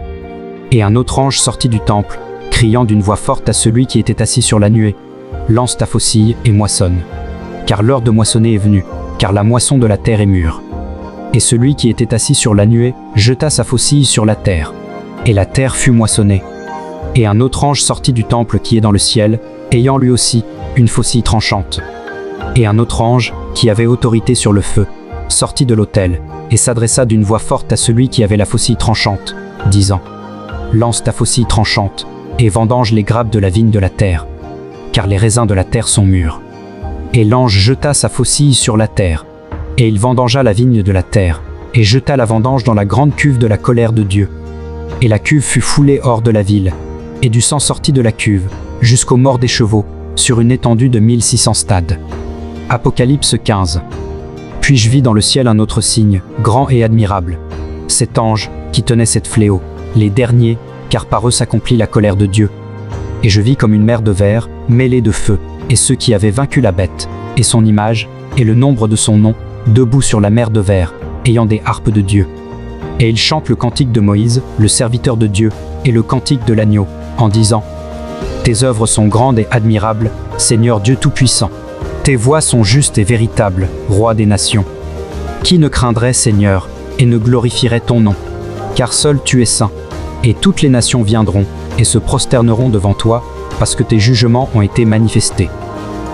A: Et un autre ange sortit du temple, criant d'une voix forte à celui qui était assis sur la nuée, « Lance ta faucille et moissonne, car l'heure de moissonner est venue, car la moisson de la terre est mûre. » Et celui qui était assis sur la nuée jeta sa faucille sur la terre, et la terre fut moissonnée. Et un autre ange sortit du temple qui est dans le ciel, ayant lui aussi une faucille tranchante. Et un autre ange, qui avait autorité sur le feu, sortit de l'autel, et s'adressa d'une voix forte à celui qui avait la faucille tranchante, disant « Lance ta faucille tranchante, et vendange les grappes de la vigne de la terre, car les raisins de la terre sont mûrs. » Et l'ange jeta sa faucille sur la terre, et il vendangea la vigne de la terre, et jeta la vendange dans la grande cuve de la colère de Dieu. Et la cuve fut foulée hors de la ville, et du sang sortit de la cuve, jusqu'aux morts des chevaux, sur une étendue de 1600 stades. Apocalypse 15. Puis je vis dans le ciel un autre signe, grand et admirable. Cet ange, qui tenait sept fléaux, les derniers, car par eux s'accomplit la colère de Dieu. Et je vis comme une mer de verre, mêlée de feu, et ceux qui avaient vaincu la bête, et son image, et le nombre de son nom, debout sur la mer de verre, ayant des harpes de Dieu. Et ils chantent le cantique de Moïse, le serviteur de Dieu, et le cantique de l'agneau, en disant « Tes œuvres sont grandes et admirables, Seigneur Dieu Tout-Puissant. Tes voies sont justes et véritables, Roi des nations. Qui ne craindrait, Seigneur, et ne glorifierait ton nom? Car seul tu es saint, et toutes les nations viendront, et se prosterneront devant toi, parce que tes jugements ont été manifestés. »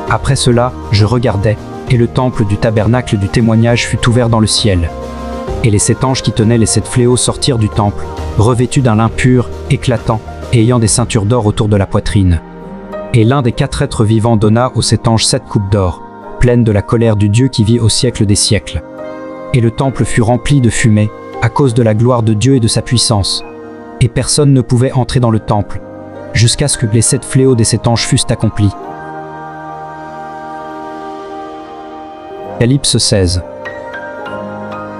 A: Après cela, je regardais, et le temple du tabernacle du témoignage fut ouvert dans le ciel. Et les 7 anges qui tenaient les 7 fléaux sortirent du temple, revêtus d'un lin pur, éclatant, et ayant des ceintures d'or autour de la poitrine. Et l'un des 4 êtres vivants donna aux 7 anges 7 coupes d'or, pleines de la colère du Dieu qui vit au siècle des siècles. Et le temple fut rempli de fumée, à cause de la gloire de Dieu et de sa puissance. Et personne ne pouvait entrer dans le temple, jusqu'à ce que les 7 fléaux des 7 anges fussent accomplis. Apocalypse 16.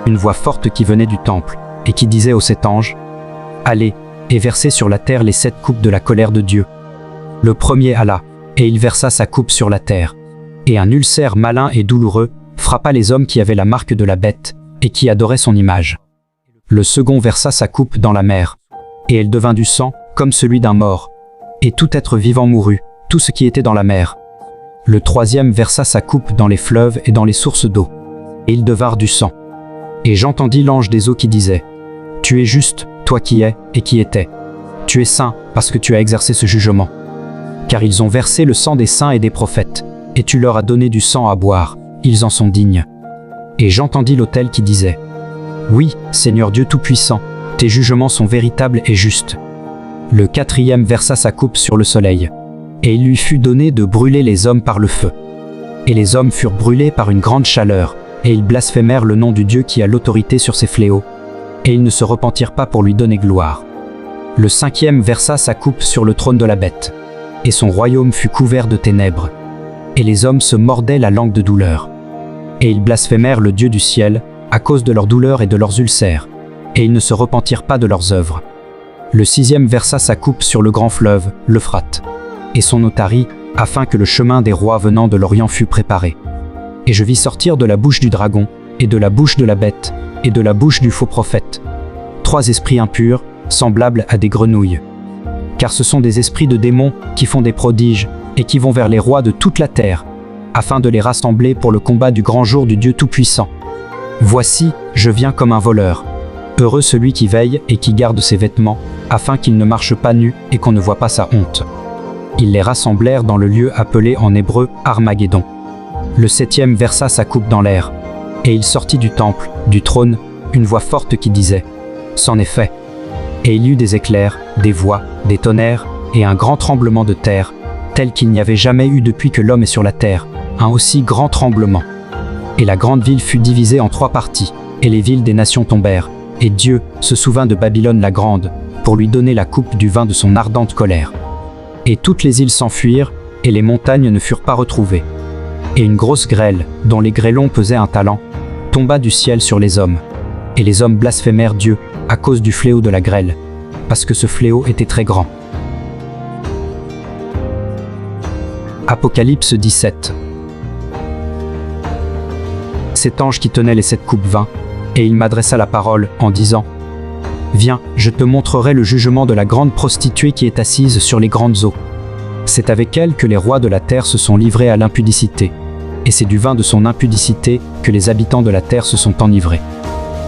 A: Une voix forte qui venait du temple, et qui disait aux 7 anges « Allez, et versez sur la terre les 7 coupes de la colère de Dieu. » Le premier alla, et il versa sa coupe sur la terre. Et un ulcère malin et douloureux frappa les hommes qui avaient la marque de la bête, et qui adoraient son image. Le second versa sa coupe dans la mer, et elle devint du sang, comme celui d'un mort. Et tout être vivant mourut, tout ce qui était dans la mer. Le troisième versa sa coupe dans les fleuves et dans les sources d'eau, et ils devinrent du sang. Et j'entendis l'ange des eaux qui disait « Tu es juste, toi qui es et qui étais. Tu es saint, parce que tu as exercé ce jugement. Car ils ont versé le sang des saints et des prophètes, et tu leur as donné du sang à boire, ils en sont dignes. » Et j'entendis l'autel qui disait « Oui, Seigneur Dieu Tout-Puissant, tes jugements sont véritables et justes. » Le quatrième versa sa coupe sur le soleil, et il lui fut donné de brûler les hommes par le feu. Et les hommes furent brûlés par une grande chaleur, et ils blasphémèrent le nom du Dieu qui a l'autorité sur ces fléaux, et ils ne se repentirent pas pour lui donner gloire. Le cinquième versa sa coupe sur le trône de la bête, et son royaume fut couvert de ténèbres, et les hommes se mordaient la langue de douleur. Et ils blasphémèrent le Dieu du ciel, à cause de leurs douleurs et de leurs ulcères, et ils ne se repentirent pas de leurs œuvres. Le sixième versa sa coupe sur le grand fleuve, l'Euphrate, et son eau tarit, afin que le chemin des rois venant de l'Orient fût préparé. Et je vis sortir de la bouche du dragon, et de la bouche de la bête, et de la bouche du faux prophète, 3 esprits impurs, semblables à des grenouilles. Car ce sont des esprits de démons qui font des prodiges, et qui vont vers les rois de toute la terre, afin de les rassembler pour le combat du grand jour du Dieu Tout-Puissant. Voici, je viens comme un voleur. Heureux celui qui veille et qui garde ses vêtements, afin qu'il ne marche pas nu et qu'on ne voit pas sa honte. » Ils les rassemblèrent dans le lieu appelé en hébreu Armageddon. Le septième versa sa coupe dans l'air, et il sortit du temple, du trône, une voix forte qui disait « C'en est fait !» Et il y eut des éclairs, des voix, des tonnerres, et un grand tremblement de terre, tel qu'il n'y avait jamais eu depuis que l'homme est sur la terre, un aussi grand tremblement. Et la grande ville fut divisée en 3 parties, et les villes des nations tombèrent, et Dieu se souvint de Babylone la grande, pour lui donner la coupe du vin de son ardente colère. Et toutes les îles s'enfuirent, et les montagnes ne furent pas retrouvées. Et une grosse grêle, dont les grêlons pesaient un talent, tomba du ciel sur les hommes. Et les hommes blasphémèrent Dieu à cause du fléau de la grêle, parce que ce fléau était très grand. Apocalypse 17. Cet ange qui tenait les 7 coupes vint, et il m'adressa la parole en disant « Viens, je te montrerai le jugement de la grande prostituée qui est assise sur les grandes eaux. C'est avec elle que les rois de la terre se sont livrés à l'impudicité, et c'est du vin de son impudicité que les habitants de la terre se sont enivrés.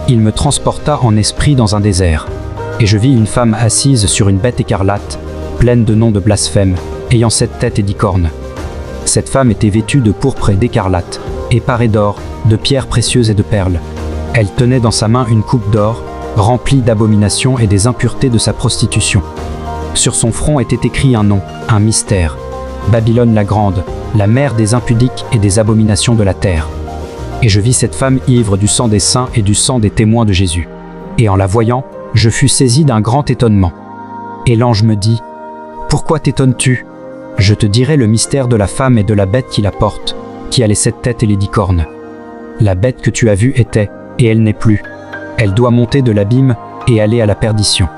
A: Il me transporta en esprit dans un désert, et je vis une femme assise sur une bête écarlate, pleine de noms de blasphème, ayant 7 têtes et 10 cornes. Cette femme était vêtue de pourpre et d'écarlate, et parée d'or, de pierres précieuses et de perles. Elle tenait dans sa main une coupe d'or, remplie d'abominations et des impuretés de sa prostitution. Sur son front était écrit un nom, un mystère, Babylone la grande, la mère des impudiques et des abominations de la terre. Et je vis cette femme ivre du sang des saints et du sang des témoins de Jésus. Et en la voyant, je fus saisi d'un grand étonnement. Et l'ange me dit, « Pourquoi t'étonnes-tu ? Je te dirai le mystère de la femme et de la bête qui la porte, qui a les 7 têtes et les 10 cornes. La bête que tu as vue était, et elle n'est plus. Elle doit monter de l'abîme et aller à la perdition.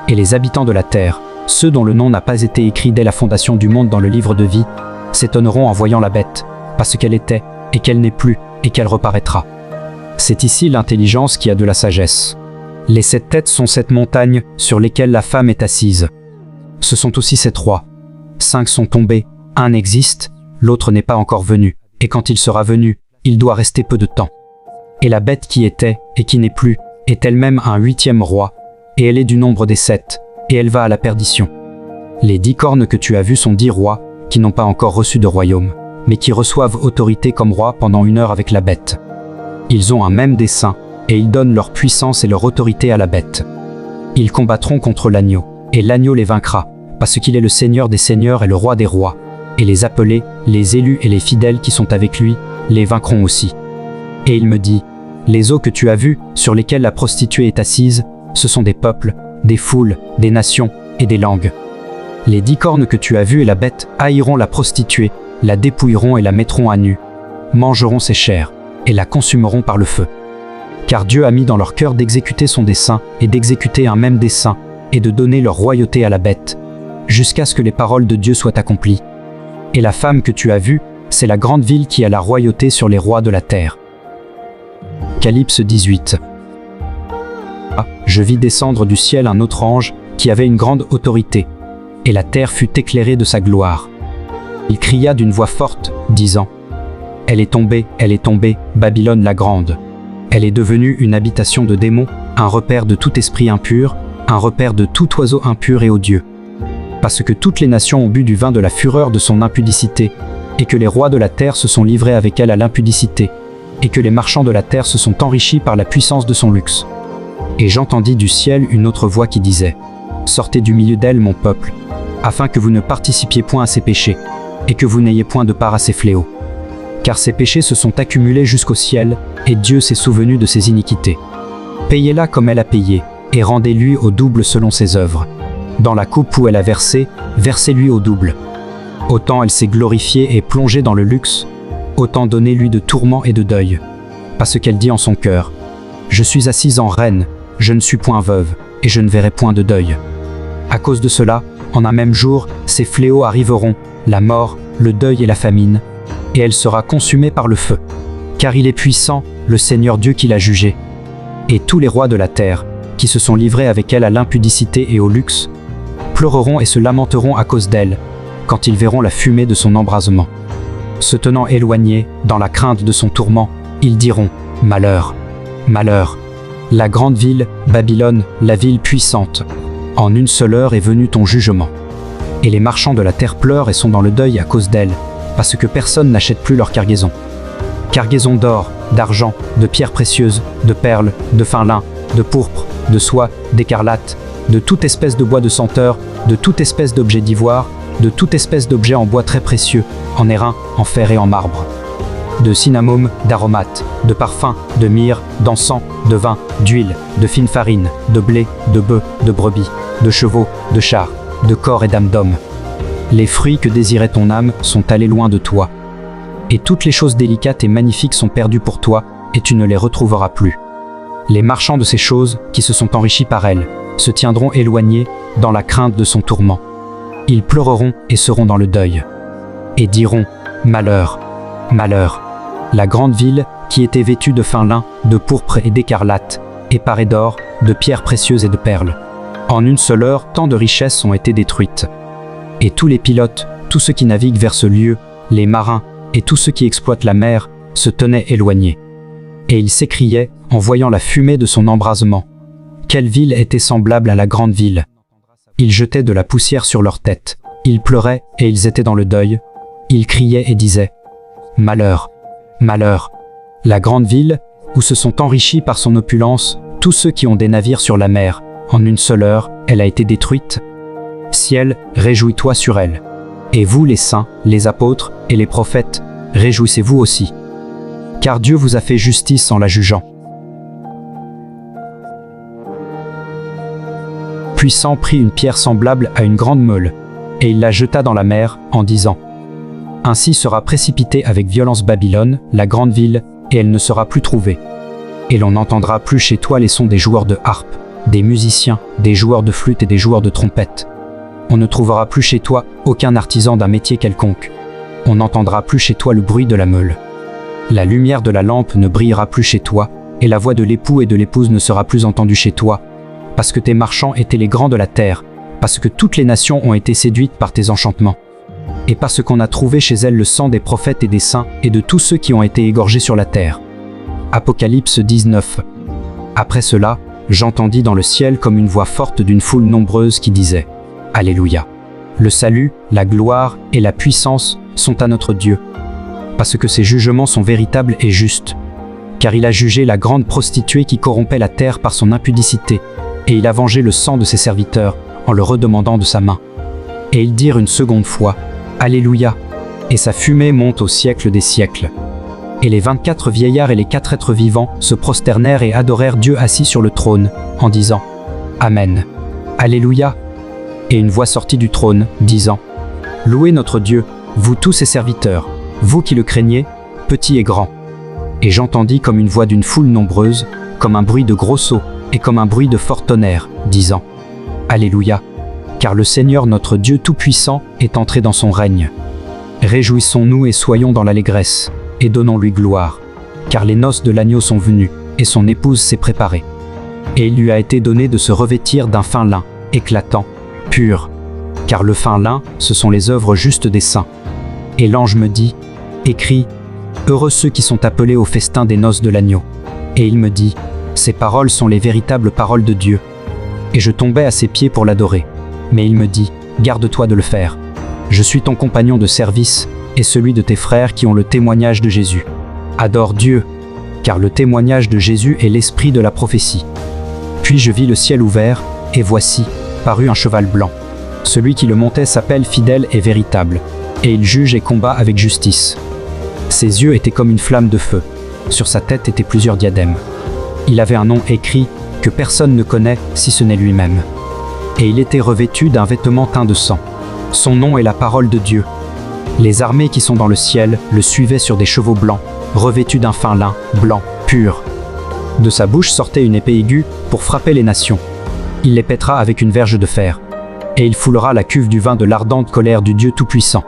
A: Et les habitants de la terre, ceux dont le nom n'a pas été écrit dès la fondation du monde dans le livre de vie, s'étonneront en voyant la bête, parce qu'elle était, et qu'elle n'est plus, et qu'elle reparaîtra. C'est ici l'intelligence qui a de la sagesse. Les 7 têtes sont 7 montagnes sur lesquelles la femme est assise. Ce sont aussi 7 rois. 5 sont tombés, un existe, l'autre n'est pas encore venu, et quand il sera venu, il doit rester peu de temps. Et la bête qui était, et qui n'est plus, est elle-même un 8e roi, et elle est du nombre des 7, et elle va à la perdition. Les 10 cornes que tu as vues sont 10 rois, qui n'ont pas encore reçu de royaume, mais qui reçoivent autorité comme rois pendant 1 heure avec la bête. Ils ont un même dessein, et ils donnent leur puissance et leur autorité à la bête. Ils combattront contre l'agneau, et l'agneau les vaincra, parce qu'il est le Seigneur des seigneurs et le roi des rois, et les appelés, les élus et les fidèles qui sont avec lui, les vaincront aussi. Et il me dit, les eaux que tu as vues, sur lesquelles la prostituée est assise, ce sont des peuples, des foules, des nations et des langues. Les 10 cornes que tu as vues et la bête haïront la prostituée, la dépouilleront et la mettront à nu, mangeront ses chairs, et la consumeront par le feu. Car Dieu a mis dans leur cœur d'exécuter son dessein, et d'exécuter un même dessein, et de donner leur royauté à la bête, jusqu'à ce que les paroles de Dieu soient accomplies. Et la femme que tu as vue, c'est la grande ville qui a la royauté sur les rois de la terre. Apocalypse 18. Je vis descendre du ciel un autre ange qui avait une grande autorité, et la terre fut éclairée de sa gloire. Il cria d'une voix forte, disant « Elle est tombée, Babylone la grande. Elle est devenue une habitation de démons, un repère de tout esprit impur, un repère de tout oiseau impur et odieux. Parce que toutes les nations ont bu du vin de la fureur de son impudicité, et que les rois de la terre se sont livrés avec elle à l'impudicité, et que les marchands de la terre se sont enrichis par la puissance de son luxe. Et j'entendis du ciel une autre voix qui disait « Sortez du milieu d'elle, mon peuple, afin que vous ne participiez point à ses péchés, et que vous n'ayez point de part à ses fléaux. Car ses péchés se sont accumulés jusqu'au ciel, et Dieu s'est souvenu de ses iniquités. Payez-la comme elle a payé, et rendez-lui au double selon ses œuvres. Dans la coupe où elle a versé, versez-lui au double. Autant elle s'est glorifiée et plongée dans le luxe, autant donnez-lui de tourments et de deuil. Parce qu'elle dit en son cœur, « Je suis assise en reine, je ne suis point veuve, et je ne verrai point de deuil. » À cause de cela, en un même jour, ces fléaux arriveront, la mort, le deuil et la famine, et elle sera consumée par le feu. Car il est puissant, le Seigneur Dieu qui l'a jugée. Et tous les rois de la terre, qui se sont livrés avec elle à l'impudicité et au luxe, pleureront et se lamenteront à cause d'elle, quand ils verront la fumée de son embrasement. se tenant éloignés, dans la crainte de son tourment, ils diront « Malheur, malheur ! La grande ville, Babylone, la ville puissante. En une seule heure est venu ton jugement. Et les marchands de la terre pleurent et sont dans le deuil à cause d'elle, parce que personne n'achète plus leur cargaison. Cargaison d'or, d'argent, de pierres précieuses, de perles, de fin lin, de pourpre, de soie, d'écarlate, de toute espèce de bois de senteur, de toute espèce d'objet d'ivoire, de toute espèce d'objet en bois très précieux, en airain, en fer et en marbre. De cinnamome, d'aromates, de parfums, de myrrhe, d'encens, de vin, d'huile, de fine farine, de blé, de bœufs, de brebis, de chevaux, de chars, de corps et d'âmes d'hommes. Les fruits que désirait ton âme sont allés loin de toi. Et toutes les choses délicates et magnifiques sont perdues pour toi, et tu ne les retrouveras plus. Les marchands de ces choses, qui se sont enrichis par elles, se tiendront éloignés, dans la crainte de son tourment. Ils pleureront et seront dans le deuil. Et diront « Malheur, malheur ! La grande ville, qui était vêtue de fin lin, de pourpre et d'écarlate, et parée d'or, de pierres précieuses et de perles. En une seule heure, tant de richesses ont été détruites. Et tous les pilotes, tous ceux qui naviguent vers ce lieu, les marins et tous ceux qui exploitent la mer, se tenaient éloignés. Et ils s'écriaient, en voyant la fumée de son embrasement, « Quelle ville était semblable à la grande ville !» Ils jetaient de la poussière sur leurs têtes, ils pleuraient et ils étaient dans le deuil, ils criaient et disaient « Malheur, malheur ! La grande ville, où se sont enrichis par son opulence tous ceux qui ont des navires sur la mer, en une seule heure, elle a été détruite. Ciel, réjouis-toi sur elle. Et vous les saints, les apôtres et les prophètes, réjouissez-vous aussi. Car Dieu vous a fait justice en la jugeant. » Puissant prit une pierre semblable à une grande meule, et il la jeta dans la mer, en disant « Ainsi sera précipitée avec violence Babylone, la grande ville, et elle ne sera plus trouvée. Et l'on n'entendra plus chez toi les sons des joueurs de harpe, des musiciens, des joueurs de flûte et des joueurs de trompette. On ne trouvera plus chez toi aucun artisan d'un métier quelconque. On n'entendra plus chez toi le bruit de la meule. La lumière de la lampe ne brillera plus chez toi, et la voix de l'époux et de l'épouse ne sera plus entendue chez toi, parce que tes marchands étaient les grands de la terre, parce que toutes les nations ont été séduites par tes enchantements, et parce qu'on a trouvé chez elles le sang des prophètes et des saints et de tous ceux qui ont été égorgés sur la terre. » Apocalypse 19. Après cela, j'entendis dans le ciel comme une voix forte d'une foule nombreuse qui disait « Alléluia ! Le salut, la gloire et la puissance sont à notre Dieu, parce que ses jugements sont véritables et justes, car il a jugé la grande prostituée qui corrompait la terre par son impudicité, et il a vengé le sang de ses serviteurs en le redemandant de sa main. Et ils dirent une seconde fois « Alléluia !» et sa fumée monte au siècle des siècles. Et les 24 vieillards et les 4 êtres vivants se prosternèrent et adorèrent Dieu assis sur le trône, en disant « Amen. Alléluia !» Et une voix sortit du trône, disant « Louez notre Dieu, vous tous ses serviteurs, vous qui le craignez, petits et grands. » Et j'entendis comme une voix d'une foule nombreuse, comme un bruit de gros seaux, et comme un bruit de fort tonnerre, disant « Alléluia, car le Seigneur notre Dieu Tout-Puissant est entré dans son règne. Réjouissons-nous et soyons dans l'allégresse, et donnons-lui gloire, car les noces de l'agneau sont venues, et son épouse s'est préparée. Et il lui a été donné de se revêtir d'un fin lin, éclatant, pur, car le fin lin, ce sont les œuvres justes des saints. Et l'ange me dit, écris, heureux ceux qui sont appelés au festin des noces de l'agneau. Et il me dit, ces paroles sont les véritables paroles de Dieu. Et je tombai à ses pieds pour l'adorer. Mais il me dit, garde-toi de le faire. Je suis ton compagnon de service et celui de tes frères qui ont le témoignage de Jésus. Adore Dieu, car le témoignage de Jésus est l'esprit de la prophétie. Puis je vis le ciel ouvert, et voici, parut un cheval blanc. Celui qui le montait s'appelle Fidèle et Véritable, et il juge et combat avec justice. Ses yeux étaient comme une flamme de feu. Sur sa tête étaient plusieurs diadèmes. Il avait un nom écrit que personne ne connaît si ce n'est lui-même. Et il était revêtu d'un vêtement teint de sang. Son nom est la parole de Dieu. Les armées qui sont dans le ciel le suivaient sur des chevaux blancs, revêtus d'un fin lin, blanc, pur. De sa bouche sortait une épée aiguë pour frapper les nations. Il les pètera avec une verge de fer. Et il foulera la cuve du vin de l'ardente colère du Dieu Tout-Puissant.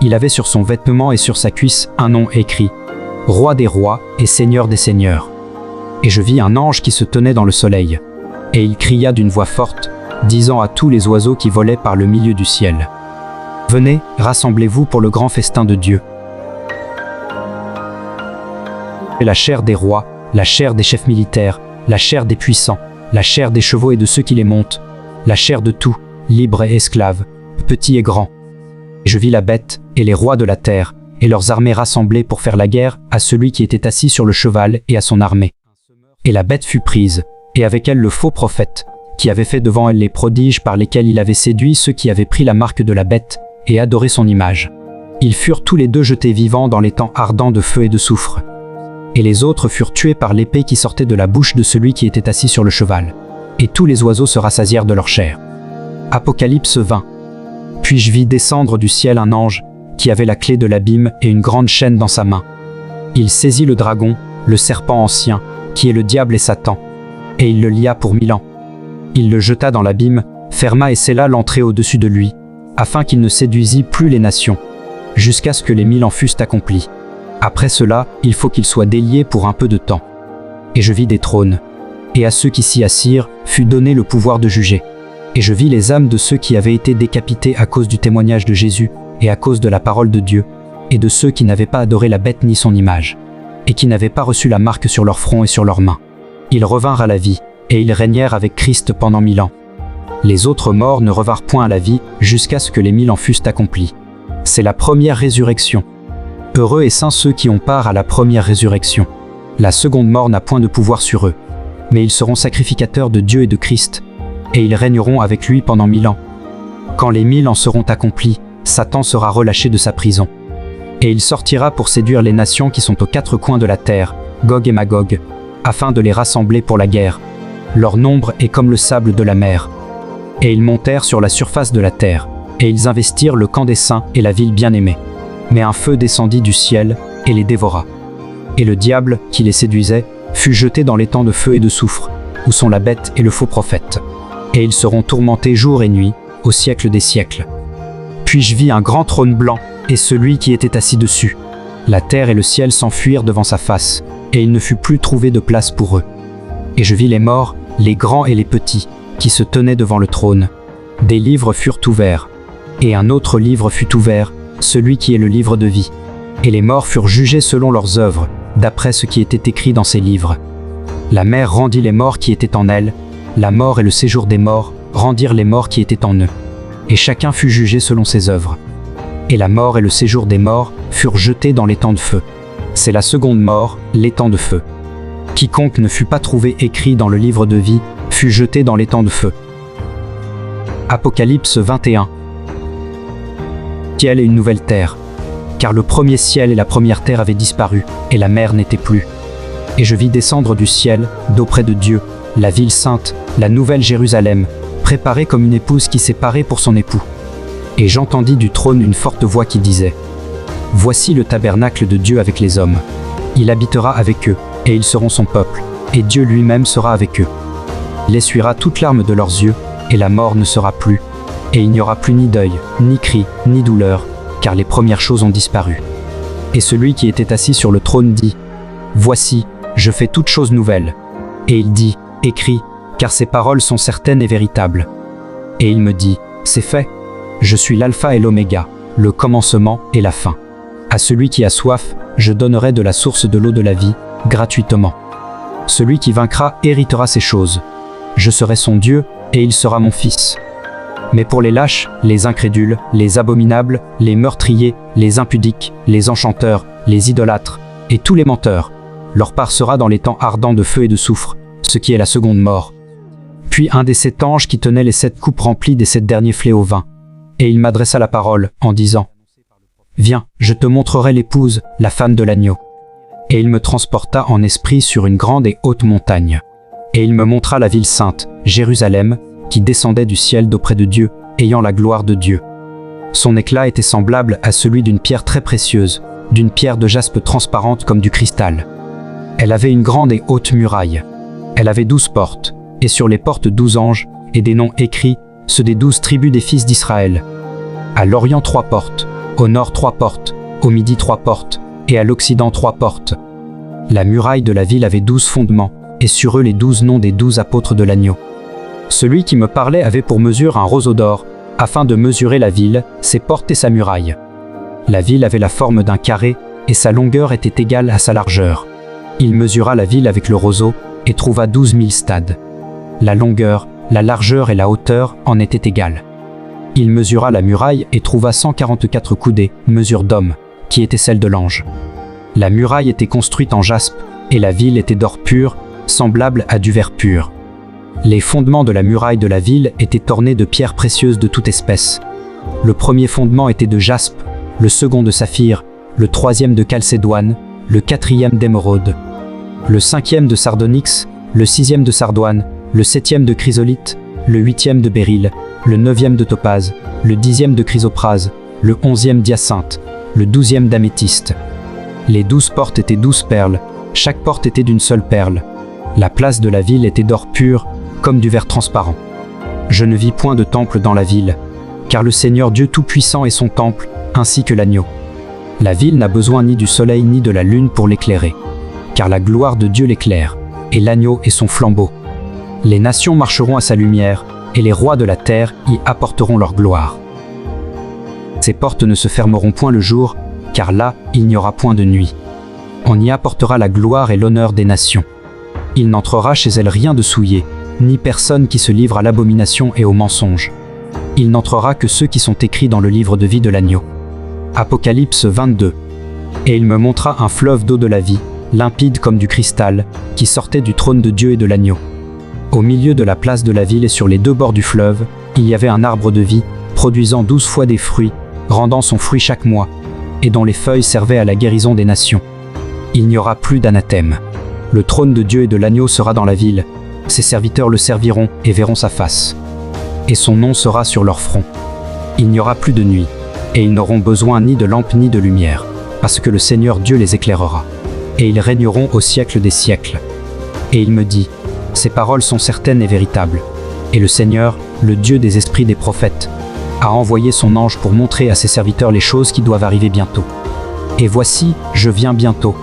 A: Il avait sur son vêtement et sur sa cuisse un nom écrit « Roi des rois et Seigneur des seigneurs ». Et je vis un ange qui se tenait dans le soleil. Et il cria d'une voix forte, disant à tous les oiseaux qui volaient par le milieu du ciel « Venez, rassemblez-vous pour le grand festin de Dieu. la chair des rois, la chair des chefs militaires, la chair des puissants, la chair des chevaux et de ceux qui les montent, la chair de tout, libres et esclaves, petits et grands. Et je vis la bête et les rois de la terre, et leurs armées rassemblées pour faire la guerre à celui qui était assis sur le cheval et à son armée. Et la bête fut prise, et avec elle le faux prophète, qui avait fait devant elle les prodiges par lesquels il avait séduit ceux qui avaient pris la marque de la bête et adoré son image. Ils furent tous les deux jetés vivants dans l'étang ardent de feu et de soufre. Et les autres furent tués par l'épée qui sortait de la bouche de celui qui était assis sur le cheval. Et tous les oiseaux se rassasièrent de leur chair. Apocalypse 20. Puis je vis descendre du ciel un ange qui avait la clé de l'abîme et une grande chaîne dans sa main. Il saisit le dragon, le serpent ancien, qui est le diable et Satan, et il le lia pour 1000 ans. Il le jeta dans l'abîme, ferma et scella l'entrée au-dessus de lui, afin qu'il ne séduisît plus les nations, jusqu'à ce que les 1000 ans fussent accomplis. Après cela, il faut qu'il soit délié pour un peu de temps. Et je vis des trônes, et à ceux qui s'y assirent fut donné le pouvoir de juger. Et je vis les âmes de ceux qui avaient été décapités à cause du témoignage de Jésus, et à cause de la parole de Dieu, et de ceux qui n'avaient pas adoré la bête ni son image, et qui n'avaient pas reçu la marque sur leur front et sur leurs mains. Ils revinrent à la vie, et ils régnèrent avec Christ pendant 1000 ans. Les autres morts ne revinrent point à la vie, jusqu'à ce que les 1000 ans fussent accomplis. C'est la première résurrection. Heureux et saints ceux qui ont part à la première résurrection. La seconde mort n'a point de pouvoir sur eux, mais ils seront sacrificateurs de Dieu et de Christ, et ils régneront avec lui pendant 1000 ans. Quand les 1000 ans seront accomplis, Satan sera relâché de sa prison. Et il sortira pour séduire les nations qui sont aux 4 coins de la terre, Gog et Magog, afin de les rassembler pour la guerre. Leur nombre est comme le sable de la mer. Et ils montèrent sur la surface de la terre, et ils investirent le camp des saints et la ville bien-aimée. Mais un feu descendit du ciel et les dévora. Et le diable, qui les séduisait, fut jeté dans l'étang de feu et de soufre, où sont la bête et le faux prophète. Et ils seront tourmentés jour et nuit, au siècle des siècles. Puis je vis un grand trône blanc, et celui qui était assis dessus. La terre et le ciel s'enfuirent devant sa face, et il ne fut plus trouvé de place pour eux. Et je vis les morts, les grands et les petits, qui se tenaient devant le trône. Des livres furent ouverts, et un autre livre fut ouvert, celui qui est le livre de vie. Et les morts furent jugés selon leurs œuvres, d'après ce qui était écrit dans ces livres. La mer rendit les morts qui étaient en elle, la mort et le séjour des morts rendirent les morts qui étaient en eux. Et chacun fut jugé selon ses œuvres. Et la mort et le séjour des morts furent jetés dans l'étang de feu. C'est la seconde mort, l'étang de feu. Quiconque ne fut pas trouvé écrit dans le livre de vie fut jeté dans l'étang de feu. Apocalypse 21. Ciel et une nouvelle terre, car le premier ciel et la première terre avaient disparu, et la mer n'était plus. Et je vis descendre du ciel, d'auprès de Dieu, la ville sainte, la nouvelle Jérusalem, préparée comme une épouse qui s'est parée pour son époux. Et j'entendis du trône une forte voix qui disait : Voici le tabernacle de Dieu avec les hommes. Il habitera avec eux, et ils seront son peuple, et Dieu lui-même sera avec eux. Il essuiera toute larme de leurs yeux, et la mort ne sera plus, et il n'y aura plus ni deuil, ni cri, ni douleur, car les premières choses ont disparu. Et celui qui était assis sur le trône dit : Voici, je fais toutes choses nouvelles. Et il dit : Écris, car ces paroles sont certaines et véritables. Et il me dit : C'est fait. Je suis l'alpha et l'oméga, le commencement et la fin. À celui qui a soif, je donnerai de la source de l'eau de la vie, gratuitement. Celui qui vaincra héritera ces choses. Je serai son Dieu, et il sera mon fils. Mais pour les lâches, les incrédules, les abominables, les meurtriers, les impudiques, les enchanteurs, les idolâtres, et tous les menteurs, leur part sera dans l'étang ardent de feu et de soufre, ce qui est la seconde mort. Puis un des 7 anges qui tenait les 7 coupes remplies des 7 derniers fléaux vint, et il m'adressa la parole, en disant : Viens, je te montrerai l'épouse, la femme de l'agneau. Et il me transporta en esprit sur une grande et haute montagne. Et il me montra la ville sainte, Jérusalem, qui descendait du ciel d'auprès de Dieu, ayant la gloire de Dieu. Son éclat était semblable à celui d'une pierre très précieuse, d'une pierre de jaspe transparente comme du cristal. Elle avait une grande et haute muraille. Elle avait 12 portes, et sur les portes 12 anges, et des noms écrits, ceux des 12 tribus des fils d'Israël. À l'Orient 3 portes, au Nord 3 portes, au Midi 3 portes, et à l'Occident 3 portes. La muraille de la ville avait 12 fondements, et sur eux les 12 noms des 12 apôtres de l'agneau. Celui qui me parlait avait pour mesure un roseau d'or, afin de mesurer la ville, ses portes et sa muraille. La ville avait la forme d'un carré, et sa longueur était égale à sa largeur. Il mesura la ville avec le roseau et trouva 12 000 stades. La longueur, la largeur et la hauteur en étaient égales. Il mesura la muraille et trouva 144 coudées, mesure d'homme, qui était celle de l'ange. La muraille était construite en jaspe, et la ville était d'or pur, semblable à du verre pur. Les fondements de la muraille de la ville étaient ornés de pierres précieuses de toute espèce. Le premier fondement était de jaspe, le second de saphir, le troisième de chalcédoine, le quatrième d'émeraude, le cinquième de sardonyx, le sixième de sardoine, le septième de chrysolite, le huitième de béryl, le neuvième de topaze, le dixième de chrysoprase, le onzième d'hyacinthe, le douzième d'améthyste. Les 12 portes étaient 12 perles, chaque porte était d'une seule perle. La place de la ville était d'or pur, comme du verre transparent. Je ne vis point de temple dans la ville, car le Seigneur Dieu Tout-Puissant est son temple, ainsi que l'agneau. La ville n'a besoin ni du soleil ni de la lune pour l'éclairer, car la gloire de Dieu l'éclaire, et l'agneau est son flambeau. Les nations marcheront à sa lumière, et les rois de la terre y apporteront leur gloire. Ses portes ne se fermeront point le jour, car là, il n'y aura point de nuit. On y apportera la gloire et l'honneur des nations. Il n'entrera chez elles rien de souillé, ni personne qui se livre à l'abomination et au mensonge. Il n'entrera que ceux qui sont écrits dans le livre de vie de l'agneau. Apocalypse 22. Et il me montra un fleuve d'eau de la vie, limpide comme du cristal, qui sortait du trône de Dieu et de l'agneau. Au milieu de la place de la ville et sur les deux bords du fleuve, il y avait un arbre de vie, produisant 12 fois des fruits, rendant son fruit chaque mois, et dont les feuilles servaient à la guérison des nations. Il n'y aura plus d'anathème. Le trône de Dieu et de l'agneau sera dans la ville. Ses serviteurs le serviront et verront sa face. Et son nom sera sur leur front. Il n'y aura plus de nuit, et ils n'auront besoin ni de lampe ni de lumière, parce que le Seigneur Dieu les éclairera. Et ils régneront au siècle des siècles. Et il me dit, ces paroles sont certaines et véritables. Et le Seigneur, le Dieu des esprits des prophètes, a envoyé son ange pour montrer à ses serviteurs les choses qui doivent arriver bientôt. Et voici, je viens bientôt.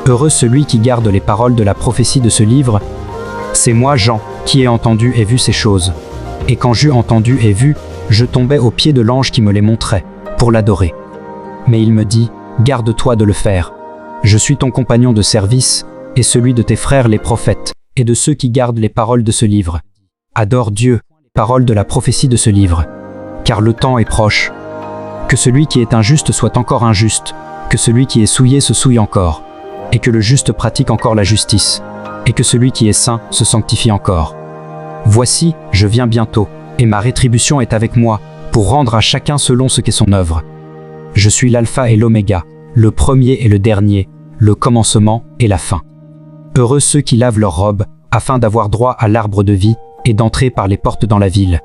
A: Heureux celui qui garde les paroles de la prophétie de ce livre. C'est moi, Jean, qui ai entendu et vu ces choses. Et quand j'eus entendu et vu, je tombais aux pieds de l'ange qui me les montrait, pour l'adorer. Mais il me dit, garde-toi de le faire. Je suis ton compagnon de service, et celui de tes frères les prophètes, et de ceux qui gardent les paroles de ce livre. Adore Dieu, paroles de la prophétie de ce livre. Car le temps est proche. Que celui qui est injuste soit encore injuste, que celui qui est souillé se souille encore, et que le juste pratique encore la justice, et que celui qui est saint se sanctifie encore. Voici, je viens bientôt, et ma rétribution est avec moi, pour rendre à chacun selon ce qu'est son œuvre. Je suis l'alpha et l'oméga, le premier et le dernier, le commencement et la fin. Heureux ceux qui lavent leurs robes, afin d'avoir droit à l'arbre de vie, et d'entrer par les portes dans la ville.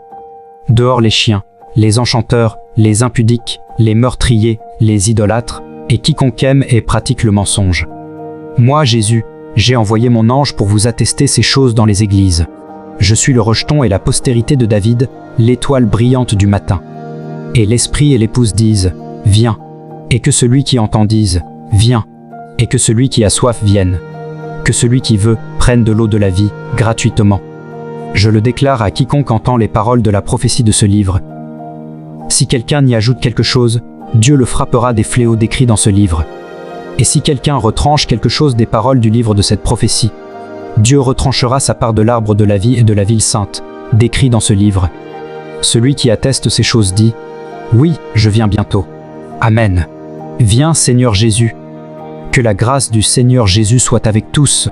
A: Dehors les chiens, les enchanteurs, les impudiques, les meurtriers, les idolâtres, et quiconque aime et pratique le mensonge. Moi, Jésus, j'ai envoyé mon ange pour vous attester ces choses dans les églises. Je suis le rejeton et la postérité de David, l'étoile brillante du matin. Et l'esprit et l'épouse disent, viens, et que celui qui entend dise, viens, et que celui qui a soif vienne, que celui qui veut prenne de l'eau de la vie, gratuitement. Je le déclare à quiconque entend les paroles de la prophétie de ce livre. Si quelqu'un y ajoute quelque chose, Dieu le frappera des fléaux décrits dans ce livre. Et si quelqu'un retranche quelque chose des paroles du livre de cette prophétie, Dieu retranchera sa part de l'arbre de la vie et de la ville sainte, décrit dans ce livre. Celui qui atteste ces choses dit, oui, je viens bientôt. Amen. Viens, Seigneur Jésus. Que la grâce du Seigneur Jésus soit avec tous.